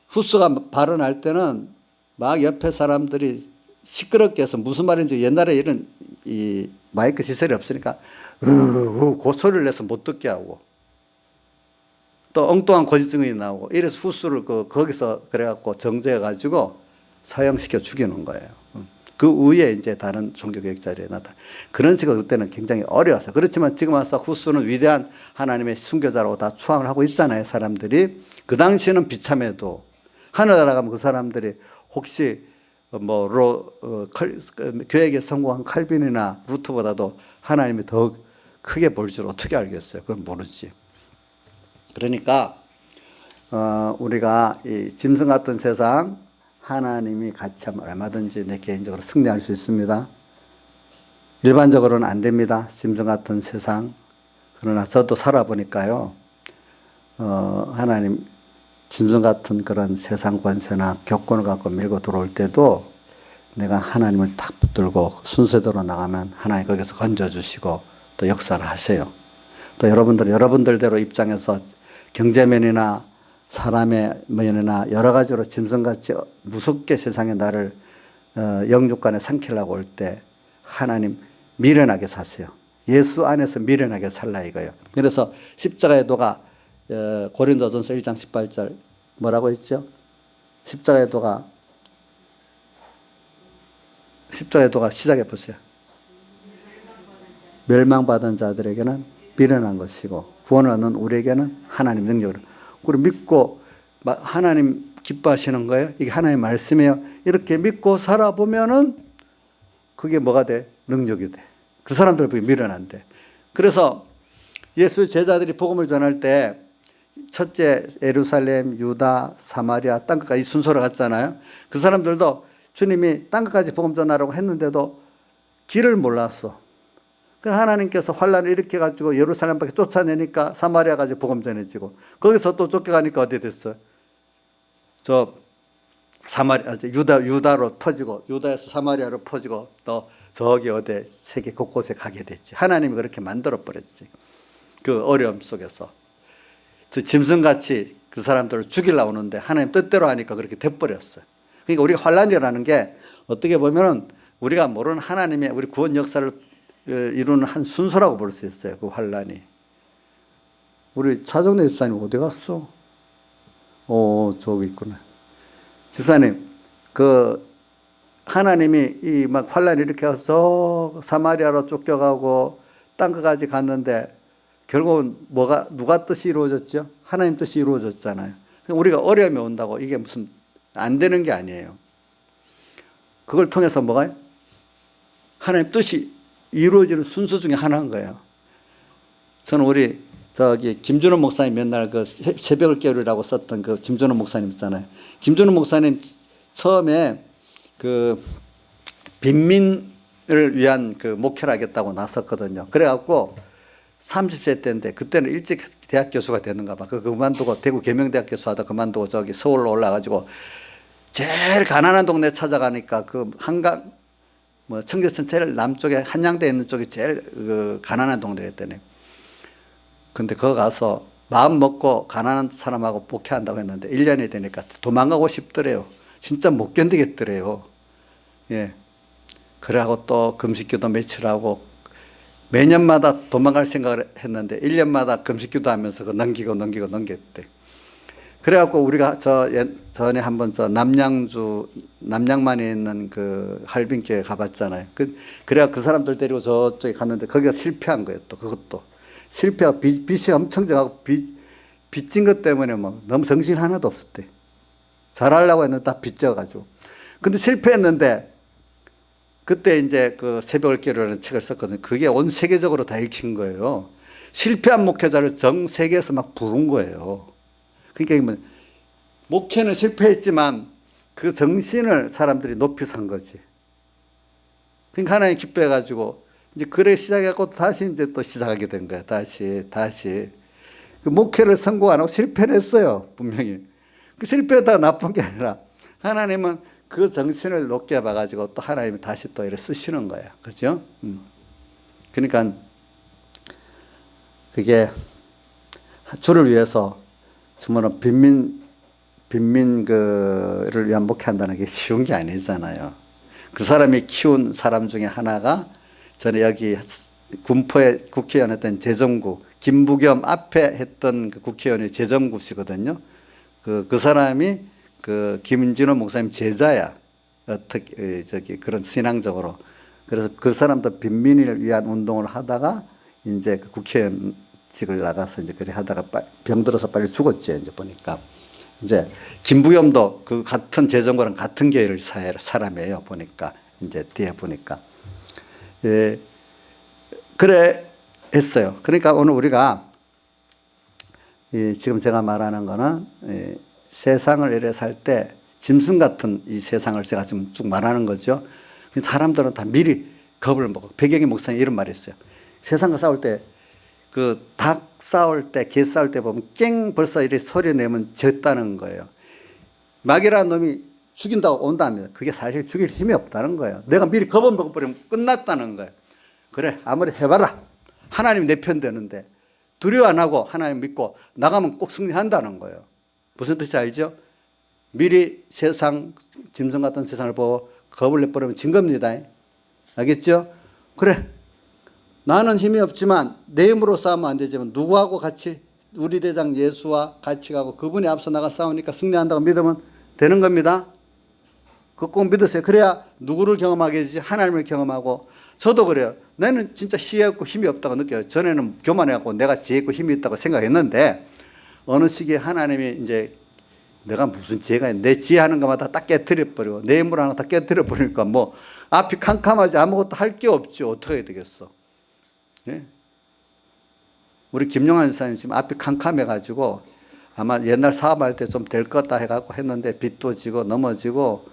후스가 발언할 때는 막 옆에 사람들이 시끄럽게 해서 무슨 말인지, 옛날에 이런 이 마이크 시설이 없으니까 고소리를 내서 못 듣게 하고, 또 엉뚱한 거짓 증언이 나오고, 이래서 후스를 거기서 그래갖고 정죄해가지고 사형시켜 죽이는 거예요. 그 위에 이제 다른 종교개혁자들이 나타나. 그런 식으로 그때는 굉장히 어려웠어요. 그렇지만 지금 와서 후스는 위대한 하나님의 순교자라고 다 추앙을 하고 있잖아요, 사람들이. 그 당시에는 비참해도 하늘 나라가면 그 사람들이 혹시 교회에 성공한 칼빈이나 루터보다도 하나님이 더 크게 볼 줄 어떻게 알겠어요? 그건 모르지. 그러니까 우리가 이 짐승 같은 세상 하나님이 같이 하면 얼마든지 내 개인적으로 승리할 수 있습니다. 일반적으로는 안 됩니다. 짐승 같은 세상. 그러나 저도 살아보니까요, 하나님 짐승 같은 그런 세상 권세나 교권을 갖고 밀고 들어올 때도 내가 하나님을 딱 붙들고 순서대로 나가면 하나님 거기서 건져주시고 또 역사를 하세요. 또 여러분들 여러분들대로 입장에서 경제면이나 사람의 면이나 여러 가지로 짐승같이 무섭게 세상에 나를 영육간에 삼키려고 올 때 하나님 미련하게 사세요. 예수 안에서 미련하게 살라 이거예요. 그래서 십자가의 도가 고린도전서 1장 18절 뭐라고 했죠? 십자가의 도가 시작해 보세요. 멸망받은 자들에게는 미련한 것이고 구원을 얻는 우리에게는 하나님 능력으로. 그리고 믿고 하나님 기뻐하시는 거예요. 이게 하나님의 말씀이에요. 이렇게 믿고 살아보면은 그게 뭐가 돼? 능력이 돼. 그 사람들 보기 미련한데. 그래서 예수 제자들이 복음을 전할 때 첫째 예루살렘, 유다, 사마리아 땅끝까지 순서로 갔잖아요. 그 사람들도 주님이 땅끝까지 복음 전하라고 했는데도 길을 몰랐어. 그래서 하나님께서 환란을 일으켜가지고 예루살렘밖에 쫓아내니까 사마리아까지 복음 전해지고, 거기서 또 쫓겨가니까 어디 됐어요? 유다로 퍼지고, 유다에서 사마리아로 퍼지고, 또 저기 어디 세계 곳곳에 가게 됐지. 하나님이 그렇게 만들어 버렸지. 그 어려움 속에서. 저 짐승같이 그 사람들을 죽이려고 오는데 하나님 뜻대로 하니까 그렇게 돼버렸어요. 그러니까 우리가 환란이라는 게 어떻게 보면은 우리가 모르는 하나님의 우리 구원 역사를 이루는 한 순서라고 볼 수 있어요. 그 환란이. 우리 차정래 집사님 어디 갔어? 저기 있구나. 집사님, 하나님이 이 막 환란이 이렇게 와서 사마리아로 쫓겨가고 땅끝까지 갔는데 결국은 누가 뜻이 이루어졌죠? 하나님 뜻이 이루어졌잖아요. 우리가 어려움이 온다고 이게 무슨 안 되는 게 아니에요. 그걸 통해서 뭐가요? 하나님 뜻이 이루어지는 순서 중에 하나인 거예요. 저는 우리 김준호 목사님 맨날 그 새벽을 깨우리라고 썼던 그 김준호 목사님 있잖아요. 김준호 목사님 처음에 그 빈민을 위한 그 목회를 하겠다고 나섰거든요. 그래갖고 30세 때인데 그때는 일찍 대학 교수가 됐는가 봐. 그만두고 대구 계명대학 교수 하다 그만두고 서울로 올라가지고 제일 가난한 동네 찾아가니까 그 한강 뭐 청계천 제일 남쪽에 한양대 있는 쪽이 제일 그 가난한 동네였더니. 근데 거기 가서 마음 먹고 가난한 사람하고 목회한다고 했는데 1년이 되니까 도망가고 싶더래요. 진짜 못 견디겠더래요. 예. 그래하고 또 금식기도 며칠 하고 매년마다 도망갈 생각을 했는데 1년마다 금식기도 하면서 넘겼대. 그래갖고 우리가 전에 한번 남양만에 있는 그 할빈교회 가봤잖아요. 그래야 그 사람들 데리고 저쪽에 갔는데 거기가 실패한 거예요. 또 그것도 실패하고 빚이 엄청 져가고 빚진 것 때문에 뭐 너무 정신 하나도 없었대. 잘하려고 했는데 다 빚져가지고. 근데 실패했는데 그때 이제 그 새벽을 깨우라는 책을 썼거든요. 그게 온 세계적으로 다 읽힌 거예요. 실패한 목회자를 전 세계에서 막 부른 거예요. 그러니까 목회는 실패했지만 그 정신을 사람들이 높이 산 거지. 그러니까 하나님 기뻐해가지고 이제 그래 시작해갖고 다시 이제 또 시작하게 된 거야. 다시. 그 목회를 성공 안 하고 실패를 했어요. 분명히. 그 실패했다가 나쁜 게 아니라 하나님은 그 정신을 높게 봐가지고 또 하나님이 다시 또 이렇게 쓰시는 거예요. 그죠? 그러니까 그게 주를 위해서 정말 빈민을 위한 목회한다는 게 쉬운 게 아니잖아요. 그 사람이 키운 사람 중에 하나가 전에 여기 군포에 국회의원 했던 재정구, 김부겸 앞에 했던 그 국회의원이 재정구 씨거든요. 그 사람이 그 김진호 목사님 제자야. 어떻게 그런 신앙적으로. 그래서 그 사람도 빈민을 위한 운동을 하다가 이제 그 국회의원직을 나가서 이제 그래 하다가 병들어서 빨리 죽었지. 이제 보니까 이제 김부겸도 그 같은 재정구랑 같은 계열 사람이에요. 보니까 이제 뒤에 보니까 예 그래 했어요. 그러니까 오늘 우리가 지금 제가 말하는 거는 세상을 이래 살 때 짐승 같은 이 세상을 제가 지금 쭉 말하는 거죠. 사람들은 다 미리 겁을 먹어. 백영희 목사님 이런 말이 있어요. 세상과 싸울 때 그 닭 싸울 때, 개 싸울 때 보면 깽 벌써 이렇게 소리 내면 졌다는 거예요. 마귀라는 놈이 죽인다고 온다면 그게 사실 죽일 힘이 없다는 거예요. 내가 미리 겁을 먹어버리면 끝났다는 거예요. 그래 아무리 해봐라. 하나님 내 편 되는데 두려워 안 하고 하나님 믿고 나가면 꼭 승리한다는 거예요. 무슨 뜻인지 알죠? 미리 세상, 짐승 같은 세상을 보고 겁을 내버리면 진 겁니다. 알겠죠? 그래. 나는 힘이 없지만 내 힘으로 싸우면 안 되지만 누구하고 같이 우리 대장 예수와 같이 가고 그분이 앞서 나가 싸우니까 승리한다고 믿으면 되는 겁니다. 그거 꼭 믿으세요. 그래야 누구를 경험하게 되지 하나님을 경험하고 저도 그래요. 나는 진짜 지혜 없고 힘이 없다고 느껴요. 전에는 교만해갖고 내가 지혜 있고 힘이 있다고 생각했는데 어느 시기에 하나님이 이제 내가 무슨 지혜가 있는 내 지혜하는 것마다 딱 깨뜨려버리고 내 힘으로 하나 다 깨뜨려버리니까 뭐 앞이 캄캄하지 아무것도 할 게 없죠. 어떻게 해야 되겠어. 예? 우리 김용환 지사님 지금 앞이 캄캄해가지고 아마 옛날 사업할 때 좀 될 것 같다 해갖고 했는데 빚도 지고 넘어지고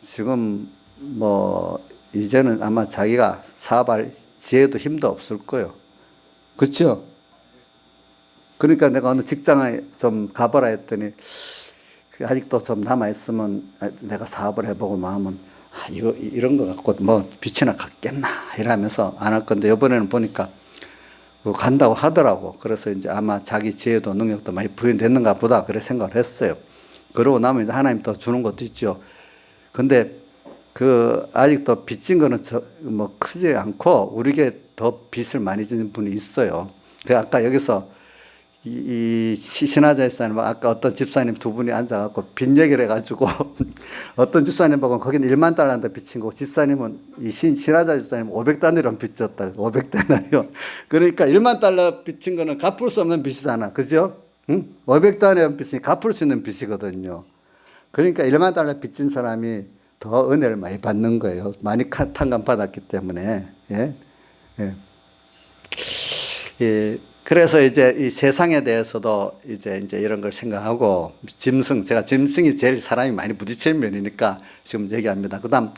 지금 뭐 이제는 아마 자기가 사업할 지혜도 힘도 없을 거예요. 그렇죠? 그러니까 내가 어느 직장에 좀 가보라 했더니 아직도 좀 남아있으면 내가 사업을 해보고 마음은 이런 거 갖고 뭐 빛이나 갖겠나 이러면서 안 할 건데 이번에는 보니까 간다고 하더라고. 그래서 이제 아마 자기 지혜도 능력도 많이 부여됐는가 보다 그래 생각을 했어요. 그러고 나면 이제 하나님 또 주는 것도 있죠. 근데 아직도 빚진 거는 뭐 크지 않고 우리에게 더 빚을 많이 지는 분이 있어요. 아까 여기서 이 신하자 집사님, 아까 어떤 집사님 두 분이 앉아갖고 빚 얘기를 해가지고 어떤 집사님하고는 거기는 1만 달러인데 빚진 거고 집사님은 이 신하자 집사님은 500달러를 빚졌다. 500달러요. 그러니까 1만 달러 빚진 거는 갚을 수 없는 빚이잖아. 그죠? 응? 500달러 빚이 갚을 수 있는 빚이거든요. 그러니까 1만 달러 빚진 사람이 더 은혜를 많이 받는 거예요. 많이 탕감 받았기 때문에. 예. 예. 예. 그래서 이제 이 세상에 대해서도 이제 이런 걸 생각하고, 제가 짐승이 제일 사람이 많이 부딪히는 면이니까 지금 얘기합니다. 그 다음,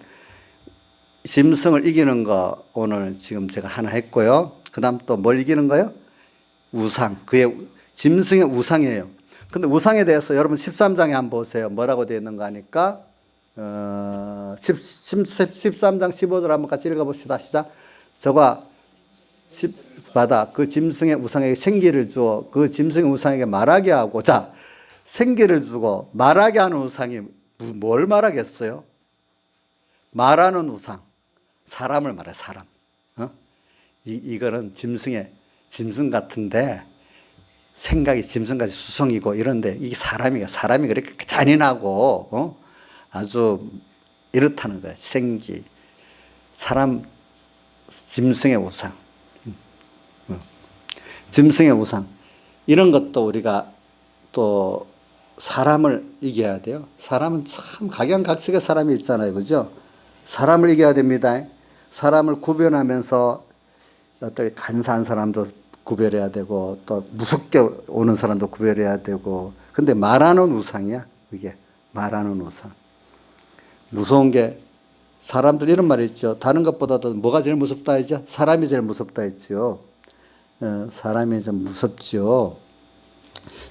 짐승을 이기는 거 오늘 지금 제가 하나 했고요. 그 다음 또 뭘 이기는 거요? 우상. 짐승의 우상이에요. 근데 우상에 대해서 여러분 13장에 한번 보세요. 뭐라고 되어 있는가 하니까, 13장 15절 한번 같이 읽어봅시다. 시작. 저가 받아 그 짐승의 우상에게 생기를 주어 그 짐승의 우상에게 말하게 하고, 자, 생기를 주고 말하게 하는 우상이 뭘 말하겠어요? 말하는 우상. 사람을 말해, 사람. 이거는 짐승 같은데 생각이 짐승같이 수성이고 이런데 이게 사람이 그렇게 잔인하고 아주 이렇다는 거야. 생기. 사람, 짐승의 우상. 짐승의 우상. 이런 것도 우리가 또 사람을 이겨야 돼요. 사람은 참 각양각색의 사람이 있잖아요. 그죠? 사람을 이겨야 됩니다. 사람을 구별하면서 어떤 간사한 사람도 구별해야 되고 또 무섭게 오는 사람도 구별해야 되고. 근데 말하는 우상이야. 그게 말하는 우상. 무서운 게 사람들 이런 말이 있죠. 다른 것보다도 뭐가 제일 무섭다 했죠? 사람이 제일 무섭다 했죠. 사람이 좀 무섭죠.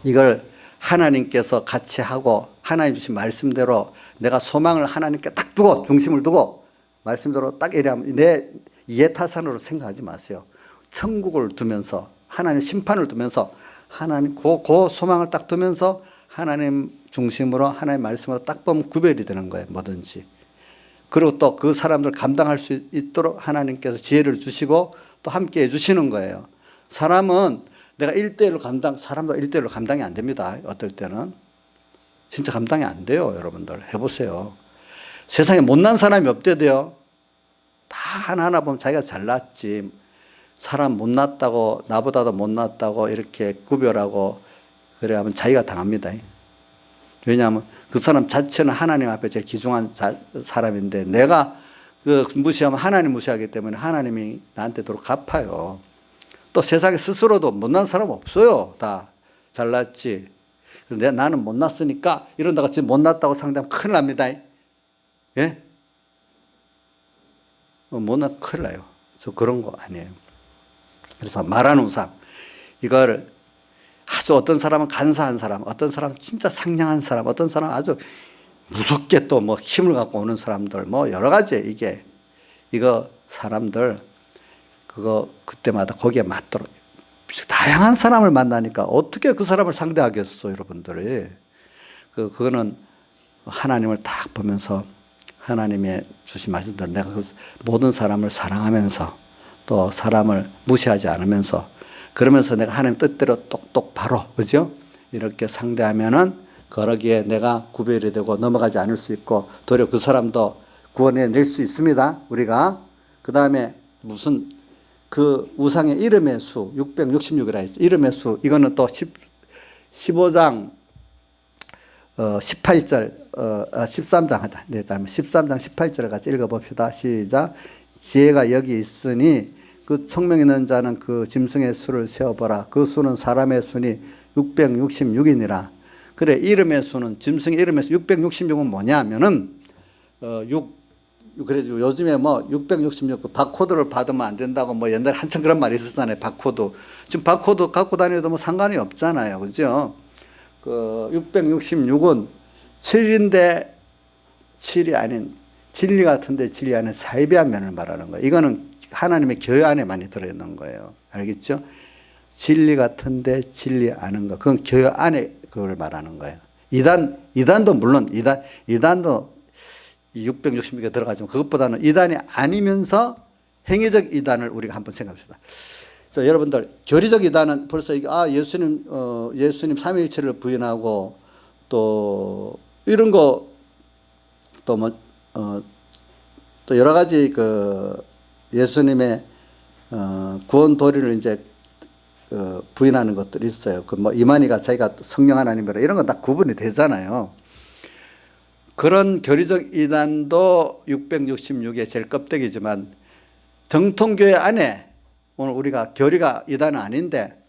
이걸 하나님께서 같이 하고 하나님 주신 말씀대로 내가 소망을 하나님께 딱 두고 중심을 두고 말씀대로 딱 이래하면 내 이해타산으로 생각하지 마세요. 천국을 두면서 하나님 심판을 두면서 하나님 그 소망을 딱 두면서 하나님 중심으로 하나님 말씀으로 딱 보면 구별이 되는 거예요. 뭐든지. 그리고 또 그 사람들 감당할 수 있도록 하나님께서 지혜를 주시고 또 함께 해주시는 거예요. 사람은 내가 1대1로 사람도 1대1로 감당이 안 됩니다. 어떨 때는. 진짜 감당이 안 돼요. 여러분들 해보세요. 세상에 못난 사람이 없대도요. 다 하나하나 보면 자기가 잘났지. 사람 못났다고 나보다도 못났다고 이렇게 구별하고 그래 하면 자기가 당합니다. 왜냐하면 그 사람 자체는 하나님 앞에 제일 귀중한 사람인데 내가 무시하면 하나님 무시하기 때문에 하나님이 나한테 도로 갚아요. 또 세상에 스스로도 못난 사람 없어요. 다 잘났지. 나는 못났으니까 이런다고 지금 못났다고 상대하면 큰일 납니다. 예? 못났 큰일 나요. 저 그런 거 아니에요. 그래서 말하는 우상. 이거를 아주 어떤 사람은 간사한 사람, 어떤 사람은 진짜 상냥한 사람, 어떤 사람은 아주 무섭게 또 뭐 힘을 갖고 오는 사람들, 뭐 여러 가지 이거 사람들 그때마다 거기에 맞도록 다양한 사람을 만나니까 어떻게 그 사람을 상대하겠어, 여러분들이. 그거는 하나님을 딱 보면서 하나님의 주신 말씀대로 내가 그 모든 사람을 사랑하면서 또 사람을 무시하지 않으면서 그러면서 내가 하나님 뜻대로 똑똑 바로, 그죠? 이렇게 상대하면은 거기에 내가 구별이 되고 넘어가지 않을 수 있고 도리어 그 사람도 구원해낼 수 있습니다. 우리가. 그 다음에 무슨 그 우상의 이름의 수 666이라 했죠. 이름의 수 이거는 또 15장 18절 13장 하다. 네, 13장 18절을 같이 읽어봅시다. 시작. 지혜가 여기 있으니 그 총명 있는 자는 그 짐승의 수를 세어보라. 그 수는 사람의 수니 666이니라. 그래, 이름의 수는 짐승의 이름의 수 666은 뭐냐 하면은 그래서 요즘에 뭐 666 그 바코드를 받으면 안 된다고 뭐 옛날에 한참 그런 말이 있었잖아요. 바코드. 지금 바코드 갖고 다녀도 뭐 상관이 없잖아요. 그죠? 그 666은 7인데 7이 아닌 진리 같은데 진리 아닌 사이비한 면을 말하는 거예요. 이거는 하나님의 교회 안에 많이 들어있는 거예요. 알겠죠? 진리 같은데 진리 아닌 거. 그건 교회 안에 그걸 말하는 거예요. 이단도 물론 이단도 666개 들어가지만 그것보다는 이단이 아니면서 행위적 이단을 우리가 한번 생각합시다. 자, 여러분들 교리적 이단은 벌써 예수님 삼위일체를 부인하고 또 이런 거 또 뭐 또 여러 가지 그 예수님의 구원 도리를 이제 부인하는 것들이 있어요. 그 뭐 이만희가 자기가 성령 하나님이라 이런 건 다 구분이 되잖아요. 그런 교리적 이단도 666의 제일 껍데기지만 정통교회 안에 오늘 우리가 교리가 이단은 아닌데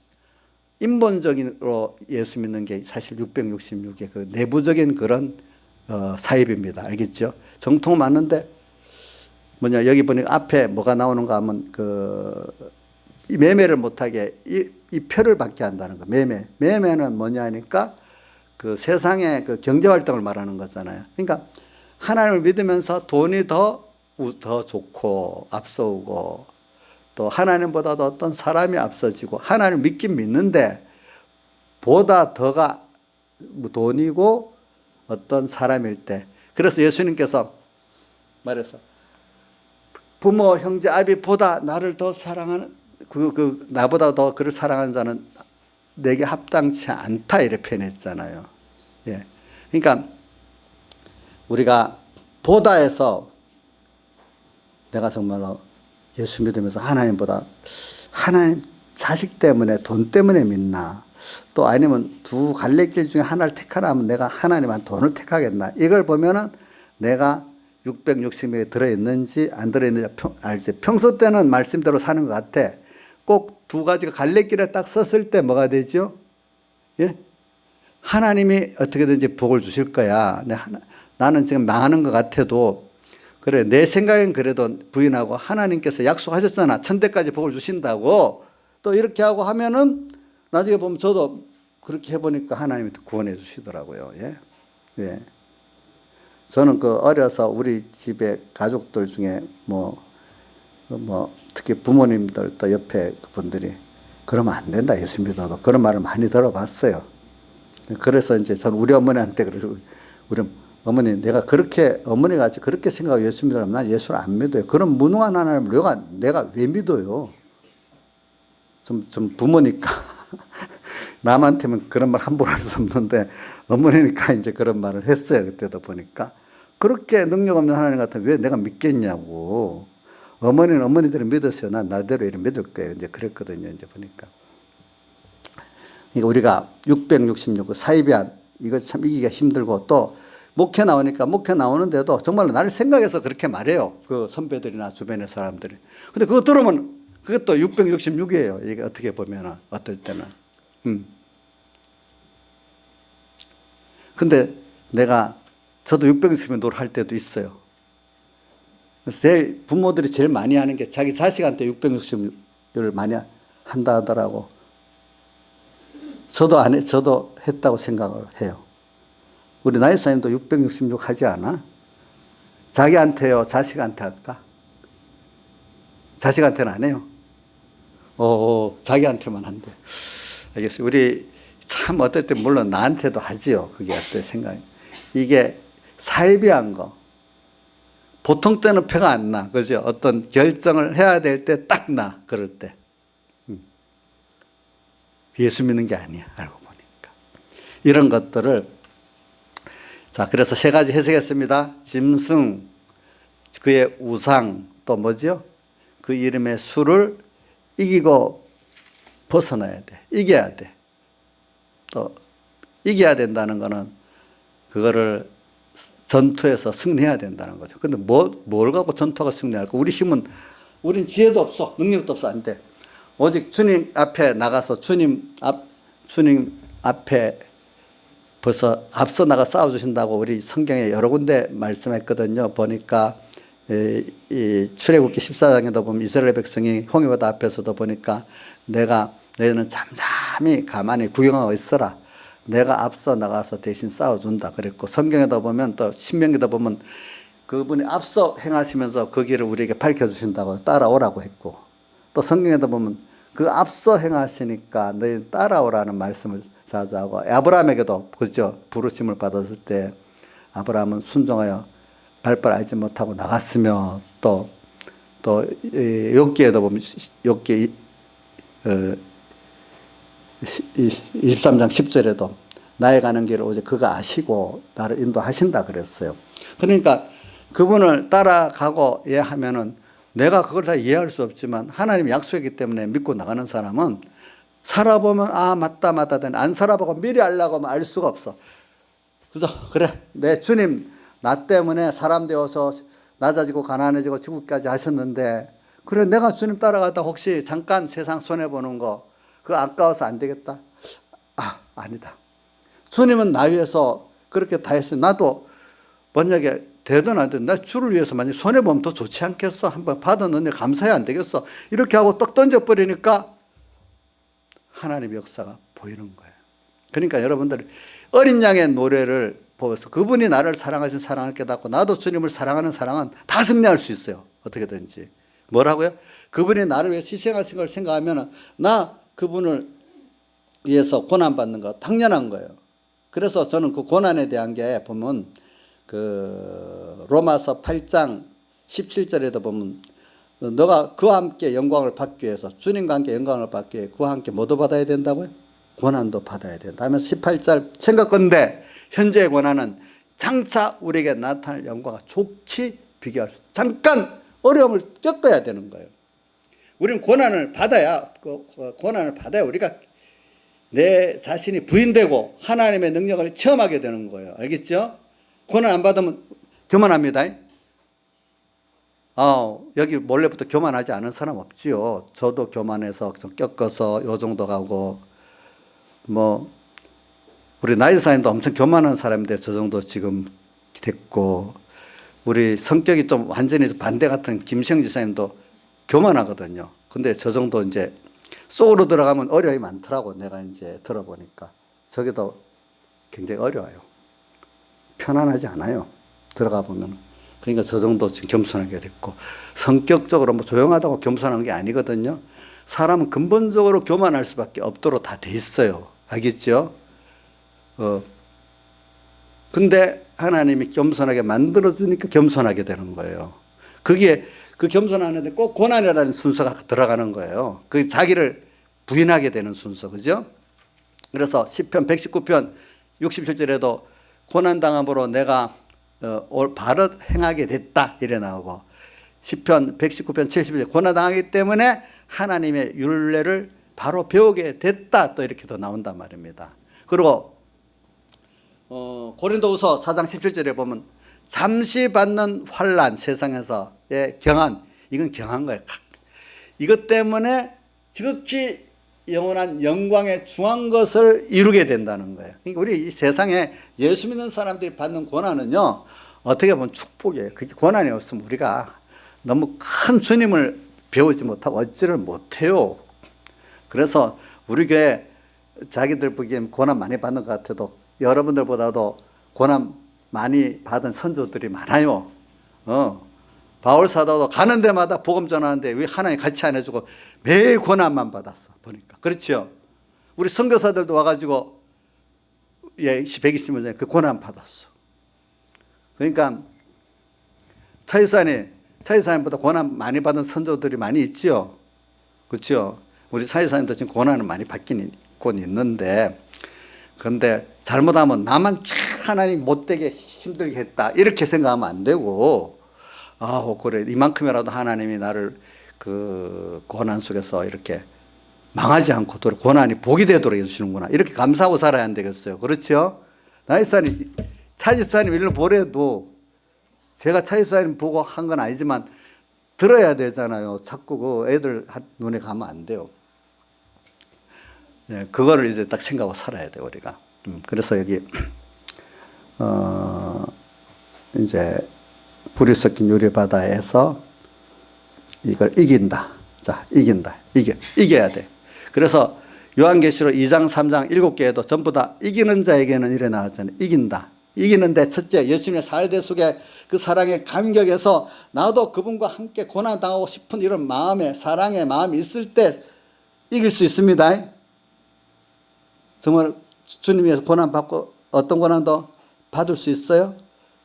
인본적으로 예수 믿는 게 사실 666의 그 내부적인 그런 사입입니다. 알겠죠? 정통 맞는데 뭐냐 여기 보니까 앞에 뭐가 나오는가 하면 이 매매를 못하게 이 표를 받게 한다는 거. 매매는 뭐냐 하니까 그 세상의 그 경제 활동을 말하는 거잖아요. 그러니까 하나님을 믿으면서 돈이 더 좋고 앞서오고 또 하나님보다도 어떤 사람이 앞서지고 하나님을 믿긴 믿는데 보다 더가 돈이고 어떤 사람일 때 그래서 예수님께서 말해서 부모 형제 아비보다 나를 더 사랑하는 나보다 더 그를 사랑하는 자는 내게 합당치 않다 이렇게 표현했잖아요. 예. 그러니까 우리가 보다에서 내가 정말로 예수 믿으면서 하나님보다 하나님 자식 때문에 돈 때문에 믿나 또 아니면 두 갈래길 중에 하나를 택하라 하면 내가 하나님한 돈을 택하겠나 이걸 보면은 내가 660명에 들어있는지 안 들어있는지 알지. 평소 때는 말씀대로 사는 것 같아. 꼭 두 가지가 갈래길에 딱 섰을 때 뭐가 되죠? 예? 하나님이 어떻게든지 복을 주실 거야. 나는 지금 망하는 것 같아도 그래 내 생각엔 그래도 부인하고 하나님께서 약속하셨잖아. 천대까지 복을 주신다고 또 이렇게 하고 하면은 나중에 보면 저도 그렇게 해보니까 하나님이 구원해 주시더라고요. 예? 예. 저는 어려서 우리 집에 가족들 중에 특히 부모님들 또 옆에 그분들이 그러면 안 된다. 예수 믿어도 그런 말을 많이 들어봤어요. 그래서 이제 저는 우리 어머니한테 그래서 우리 어머니 내가 그렇게 어머니가 그렇게 생각하고 예수 믿으라면 난 예수를 안 믿어요. 그런 무능한 하나님을 내가 왜 믿어요? 좀 부모니까 남한테는 그런 말 함부로 할 수 없는데 어머니니까 이제 그런 말을 했어요. 그때도 보니까 그렇게 능력 없는 하나님 같으면 왜 내가 믿겠냐고. 어머니는 어머니들을 믿었어요. 난 나대로 이렇게 믿을 거예요. 이제 그랬거든요. 이제 보니까. 그러니까 우리가 666 사이비안 이거 참 이기가 힘들고 또 목회 나오니까 목회 나오는데도 정말로 나를 생각해서 그렇게 말해요. 그 선배들이나 주변의 사람들이. 근데 그거 들으면 그것도 666이에요. 이게 어떻게 보면 어떨 때는. 근데 저도 660에 노력할 때도 있어요. 부모들이 제일 많이 하는 게 자기 자식한테 660을 많이 한다 하더라고. 저도 했다고 생각을 해요. 우리 나이사님도 666 하지 않아? 자기한테요, 자식한테 할까? 자식한테는 안 해요. 자기한테만 한대. 알겠어요. 우리 참 어떨 때 물론 나한테도 하지요. 그게 어때 생각이. 이게 사이비한 거. 보통 때는 표가 안 나. 그죠? 어떤 결정을 해야 될 때 딱 나. 그럴 때. 예수 믿는 게 아니야. 알고 보니까. 이런 것들을 자, 그래서 세 가지 해석했습니다. 짐승, 그의 우상, 또 뭐죠? 그 이름의 수를 이기고 벗어나야 돼. 이겨야 돼. 또 이겨야 된다는 거는 그거를 전투에서 승리해야 된다는 거죠. 근데 뭘 갖고 전투가 승리할까? 우린 지혜도 없어. 능력도 없어. 안 돼. 오직 주님 앞에 나가서 주님 앞에 벌써 앞서 나가 싸워주신다고 우리 성경에 여러 군데 말씀했거든요. 보니까 이 출애굽기 14장에도 보면 이스라엘 백성이 홍해바다 앞에서도 보니까 너희는 잠잠히 가만히 구경하고 있어라. 내가 앞서 나가서 대신 싸워준다 그랬고, 성경에도 보면 또 신명기도 보면 그분이 앞서 행하시면서 그 길을 우리에게 밝혀주신다고 따라오라고 했고, 또 성경에도 보면 그 앞서 행하시니까 너희 따라오라는 말씀을 자주 하고, 아브라함에게도 그죠, 부르심을 받았을 때 아브라함은 순종하여 발발 알지 못하고 나갔으며, 또 욥기에도 보면 욥기 23장 10절에도 나의 가는 길을 오직 그가 아시고 나를 인도하신다 그랬어요. 그러니까 그분을 따라가고 하면은 내가 그걸 다 이해할 수 없지만 하나님이 약속이기 때문에 믿고 나가는 사람은 살아보면 맞다 안 살아보고 미리 알라고 하면 알 수가 없어. 그래서 그래 내 주님 나 때문에 사람 되어서 낮아지고 가난해지고 죽기까지 하셨는데, 그래 내가 주님 따라가다 혹시 잠깐 세상 손해보는 거 그거 아까워서 안 되겠다? 아니다. 주님은 나 위해서 그렇게 다 했어요. 나도 만약에 되든 안 되든 나 주를 위해서 만약 손해보면 더 좋지 않겠어? 한번 받은 은혜 감사해야 안 되겠어? 이렇게 하고 떡 던져버리니까 하나님의 역사가 보이는 거예요. 그러니까 여러분들 어린 양의 노래를 보면서 그분이 나를 사랑하신 사랑을 깨닫고 나도 주님을 사랑하는 사랑은 다 승리할 수 있어요. 어떻게든지. 뭐라고요? 그분이 나를 위해 희생하신 걸 생각하면 나 그분을 위해서 고난받는 거 당연한 거예요. 그래서 저는 그 고난에 대한 게 보면 그 로마서 8장 17절에도 보면 너가 그와 함께 영광을 받기 위해서 주님과 함께 영광을 받기 위해 그와 함께 뭐도 받아야 된다고요? 고난도 받아야 된다. 하면서 18절 생각건대 현재의 고난은 장차 우리에게 나타날 영광과 좋게 비교할 수 잠깐 어려움을 겪어야 되는 거예요. 우리는 고난을 받아야 우리가 내 자신이 부인되고 하나님의 능력을 체험하게 되는 거예요. 알겠죠? 고난 안 받으면 교만합니다. 여기 몰래부터 교만하지 않은 사람 없지요. 저도 교만해서 좀 꺾어서 요 정도 가고, 우리 나이 사님도 엄청 교만한 사람인데 저 정도 지금 됐고, 우리 성격이 좀 완전히 반대 같은 김성지 사님도 교만하거든요. 근데 저 정도 이제 속으로 들어가면 어려움이 많더라고. 내가 이제 들어보니까 저게도 굉장히 어려워요. 편안하지 않아요. 들어가 보면. 그러니까 저 정도 지금 겸손하게 됐고, 성격적으로 조용하다고 겸손한 게 아니거든요. 사람은 근본적으로 교만할 수밖에 없도록 다 돼 있어요. 알겠죠? 근데 하나님이 겸손하게 만들어주니까 겸손하게 되는 거예요. 그게 그 겸손하는데 꼭 고난이라는 순서가 들어가는 거예요. 그 자기를 부인하게 되는 순서, 그죠? 그래서 시편 119편 67절에도 고난당함으로 내가 바로 행하게 됐다 이래 나오고, 시편 119편 70절 고난당하기 때문에 하나님의 율례를 바로 배우게 됐다 또 이렇게 더 나온단 말입니다. 그리고 고린도후서 4장 17절에 보면 잠시 받는 환난, 세상에서의 경한, 이건 경한 거예요. 이것 때문에 지극히 영원한 영광에 중한 것을 이루게 된다는 거예요. 그러니까 우리 이 세상에 예수 믿는 사람들이 받는 고난은요, 어떻게 보면 축복이에요. 그게 고난이 없으면 우리가 너무 큰 주님을 배우지 못하고 얻지를 못해요. 그래서 우리 교회 자기들 보기엔 고난 많이 받는 것 같아도 여러분들보다도 고난 많이 받은 선조들이 많아요. 바울 사도도 가는 데마다 복음 전하는데 왜 하나님 같이 안 해주고 매일 고난만 받았어 보니까. 그렇죠? 우리 선교사들도 와가지고 120년 전에 그 고난 받았어. 그러니까 차이사님보다 고난 많이 받은 선조들이 많이 있지요. 그렇죠? 우리 차이사님도 지금 고난을 많이 받긴 있는데, 그런데 잘못하면 나만 하나님 못되게 힘들게 했다 이렇게 생각하면 안 되고, 그래 이만큼이라도 하나님이 나를 그 고난 속에서 이렇게 망하지 않고 고난이 복이 되도록 해주시는구나 이렇게 감사하고 살아야 안 되겠어요. 그렇죠? 나이사님 차집사님 일로 보래도 제가 차집사님 보고 한 건 아니지만 들어야 되잖아요. 자꾸 그 애들 눈에 가면 안 돼요. 그거를 이제 딱 생각하고 살아야 돼요, 우리가. 그래서 여기, 이제, 불이 섞인 유리바다에서 이걸 이긴다. 자, 이긴다. 이겨야 돼. 그래서 요한계시록 2장, 3장 7개에도 전부 다 이기는 자에게는 이래 나왔잖아요. 이긴다. 이기는데 첫째, 예수님의 살대 속에 그 사랑의 감격에서 나도 그분과 함께 고난당하고 싶은 이런 마음에, 사랑의 마음이 있을 때 이길 수 있습니다. 정말 주님 위해서 고난받고 어떤 고난도 받을 수 있어요.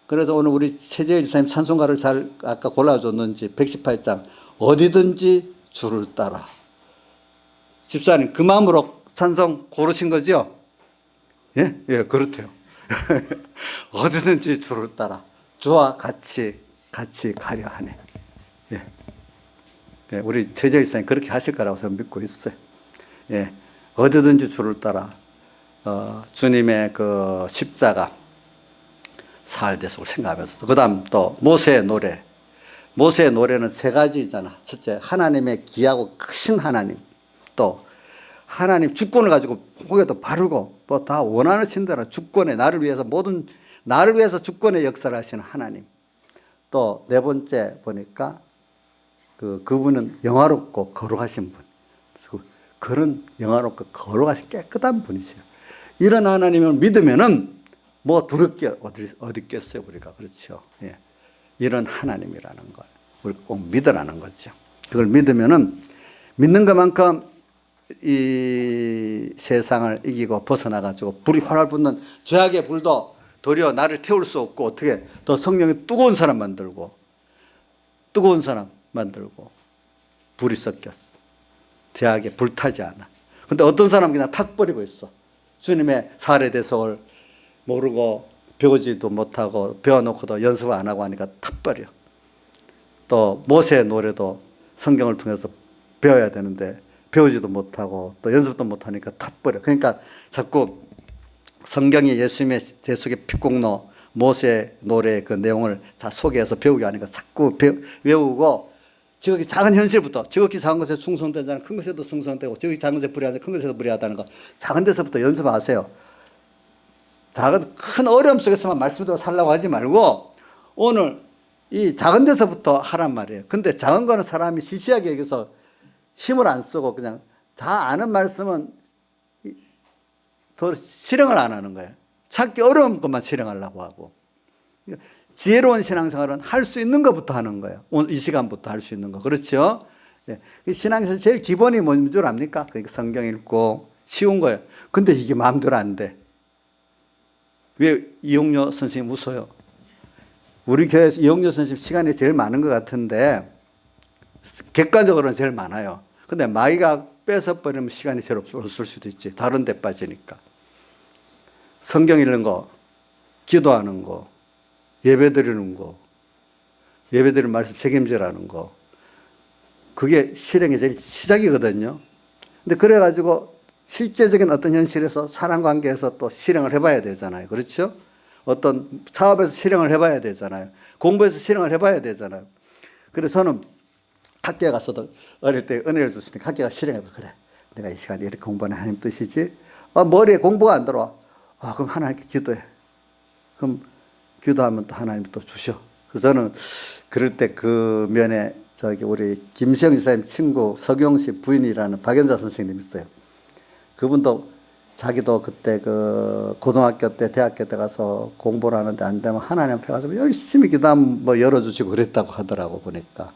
그래서 오늘 우리 최재일 집사님 찬송가를 잘 아까 골라줬는지 118장 어디든지 주를 따라. 집사님 그 마음으로 찬송 고르신 거죠? 예, 그렇대요. 어디든지 주를 따라 주와 같이 가려 하네. 예, 우리 최재일 집사님 그렇게 하실 거라고 저는 믿고 있어요. 예, 어디든지 주를 따라 주님의 그 십자가 사흘 대속을 생각하면서 그 다음 또 모세의 노래. 모세의 노래는 세 가지잖아. 첫째, 하나님의 귀하고 크신 하나님. 또 하나님 주권을 가지고 고개도 바르고 뭐 다 원하는 대로 주권에 나를 위해서 나를 위해서 주권의 역사를 하시는 하나님. 또 네 번째 보니까 그분은 영화롭고 거룩하신 분. 그런 영화롭고 거룩하신 깨끗한 분이세요. 이런 하나님을 믿으면은 뭐 두렵 게 어디 있겠어요, 우리가. 그렇죠. 예. 이런 하나님이라는 걸 우리 꼭 믿으라는 거죠. 그걸 믿으면은 믿는 것만큼 이 세상을 이기고 벗어나가지고 불이 활활 붙는 죄악의 불도 도리어 나를 태울 수 없고 어떻게 더 성령이 뜨거운 사람 만들고 불이 섞였어. 죄악에 불타지 않아. 근데 어떤 사람은 그냥 탁 버리고 있어. 주님의 사례 대속을 모르고 배우지도 못하고 배워놓고도 연습을 안 하고 하니까 탁 버려. 또 모세의 노래도 성경을 통해서 배워야 되는데 배우지도 못하고 또 연습도 못하니까 탁 버려. 그러니까 자꾸 성경이 예수님의 대속의 피공로 모세의 노래의 그 내용을 다 소개해서 배우게 하니까 자꾸 외우고 지극히 작은 현실부터 지극히 작은 것에 충성되자는 큰 것에도 충성되고 지극히 작은 것에 불의하자 큰 것에도 불의하다는 거 작은 데서부터 연습하세요. 큰 어려움 속에서만 말씀대로 살라고 하지 말고 오늘 이 작은 데서부터 하란 말이에요. 근데 작은 거는 사람이 시시하게 여기서 힘을 안 쓰고 그냥 다 아는 말씀은 더 실행을 안 하는 거예요. 찾기 어려운 것만 실행하려고 하고. 지혜로운 신앙생활은 할 수 있는 것부터 하는 거예요. 오늘 이 시간부터 할 수 있는 거. 그렇죠? 예. 신앙에서 제일 기본이 뭔 줄 압니까? 그러니까 성경 읽고 쉬운 거예요. 근데 이게 마음대로 안 돼. 왜 이용료 선생님 웃어요? 우리 교회에서 이용료 선생님 시간이 제일 많은 것 같은데 객관적으로는 제일 많아요. 근데 마이가 뺏어버리면 시간이 제일 없을 수도 있지. 다른 데 빠지니까. 성경 읽는 거, 기도하는 거, 예배 드리는 거, 예배 드리는 말씀 책임지라는 거. 그게 실행의 제일 시작이거든요. 근데 그래가지고 실제적인 어떤 현실에서 사람관계에서 또 실행을 해봐야 되잖아요. 그렇죠? 어떤 사업에서 실행을 해봐야 되잖아요. 공부에서 실행을 해봐야 되잖아요. 그래서 저는 학교에 가서도 어릴 때 은혜를 줬으니까 학교가 실행해봐. 그래. 내가 이 시간에 이렇게 공부하는 하나님 뜻이지. 머리에 공부가 안 들어와. 그럼 하나님께 기도해. 그럼 기도하면 또 하나님 또 주셔. 그래서 저는 그럴 때 그 면에 우리 김시영 지사님 친구 서경씨 부인이라는 박연자 선생님 있어요. 그분도 자기도 그때 그 고등학교 때 대학교 때 가서 공부를 하는데 안 되면 하나님 앞에 가서 열심히 기도하면 뭐 열어주시고 그랬다고 하더라고 보니까.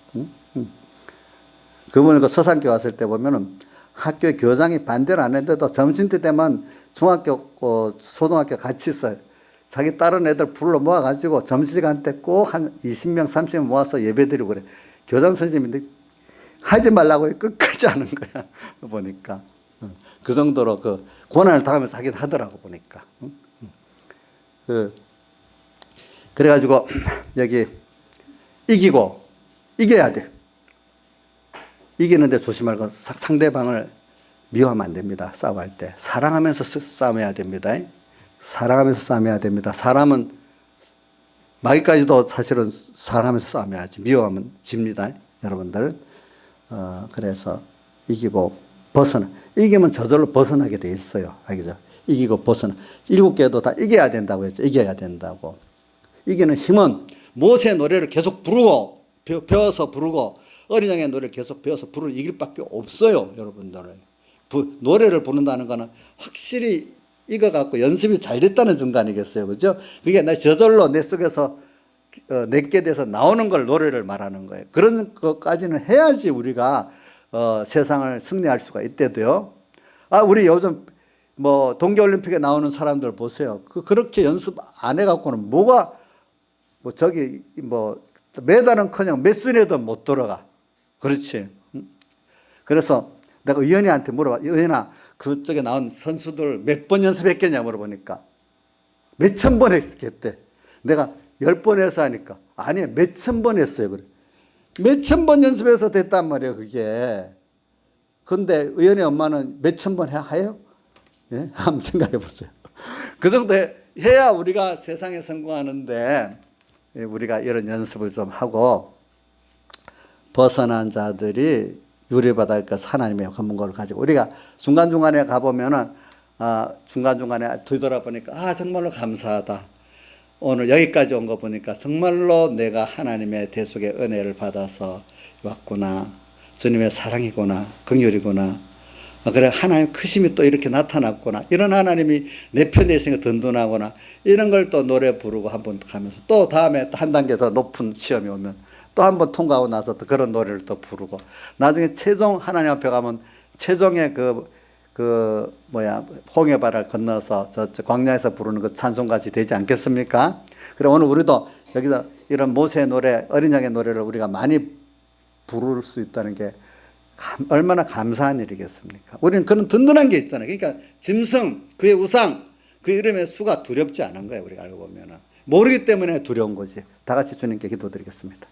그분은 그 서산교 왔을 때 보면은 학교에 교장이 반대를 안 했는데도 점심때 되면 중학교, 초등학교 같이 있어요. 자기 다른 애들 불러 모아가지고 점심시간 때 꼭 한 20명, 30명 모아서 예배 드리고 그래. 교장 선생님인데 하지 말라고 끝까지 하는 거야. 보니까. 그 정도로 그 고난을 당하면서 하긴 하더라고 보니까. 그래가지고 여기 이겨야 돼. 이기는데 조심할 건 상대방을 미워하면 안 됩니다. 싸워할 때. 사랑하면서 싸움해야 됩니다. 사랑하면서 싸움해야 됩니다. 사람은 마귀까지도 사실은 사랑하면서 싸움해야지. 미워하면 집니다. 여러분들. 그래서 이기고 이기면 저절로 벗어나게 돼 있어요. 알겠죠? 이기고 벗어나. 7개도 다 이겨야 된다고 했죠. 이겨야 된다고. 이기는 힘은 모세의 노래를 계속 부르고 배워서 부르고 어린 양의 노래를 계속 배워서 부르는 이길 밖에 없어요. 여러분들. 노래를 부른다는 거는 확실히 익어갖고 연습이 잘 됐다는 증거 아니겠어요. 그죠? 그게 저절로 내 속에서 내게 돼서 나오는 걸 노래를 말하는 거예요. 그런 것까지는 해야지 우리가 세상을 승리할 수가 있대도요. 우리 요즘 뭐 동계올림픽에 나오는 사람들 보세요. 그렇게 연습 안 해갖고는 뭐가 메달은커녕 몇 순위에도 못 들어가. 그렇지. 그래서 내가 의원이한테 물어봐. 의원아, 그쪽에 나온 선수들 몇 번 연습했겠냐 물어보니까 몇천 번 했겠대. 내가 10번 해서 하니까 아니 몇천 번 했어요. 그래. 몇천 번 연습해서 됐단 말이에요. 그게. 그런데 의원의 엄마는 몇천 번 해요? 예? 한번 생각해 보세요. 그 정도 해야 우리가 세상에 성공하는데 우리가 이런 연습을 좀 하고 벗어난 자들이 유리바닥에서 하나님의 권능을 가지고 우리가 중간중간에 가보면은 중간중간에 뒤돌아보니까 정말로 감사하다. 오늘 여기까지 온 거 보니까 정말로 내가 하나님의 대속의 은혜를 받아서 왔구나. 주님의 사랑이구나. 긍휼이구나. 그래 하나님 크심이 또 이렇게 나타났구나. 이런 하나님이 내 편에 있으니까 든든하구나. 이런 걸 또 노래 부르고 한번 가면서 또 다음에 한 단계 더 높은 시험이 오면 또 한 번 통과하고 나서 또 그런 노래를 또 부르고 나중에 최종 하나님 앞에 가면 최종의 홍해바다를 건너서 저 광야에서 부르는 그 찬송같이 되지 않겠습니까? 그래 오늘 우리도 여기서 이런 모세의 노래, 어린 양의 노래를 우리가 많이 부를 수 있다는 게 얼마나 감사한 일이겠습니까? 우리는 그런 든든한 게 있잖아요. 그러니까 짐승, 그의 우상, 그 이름의 수가 두렵지 않은 거예요. 우리가 알고 보면은 모르기 때문에 두려운 거지. 다 같이 주님께 기도드리겠습니다.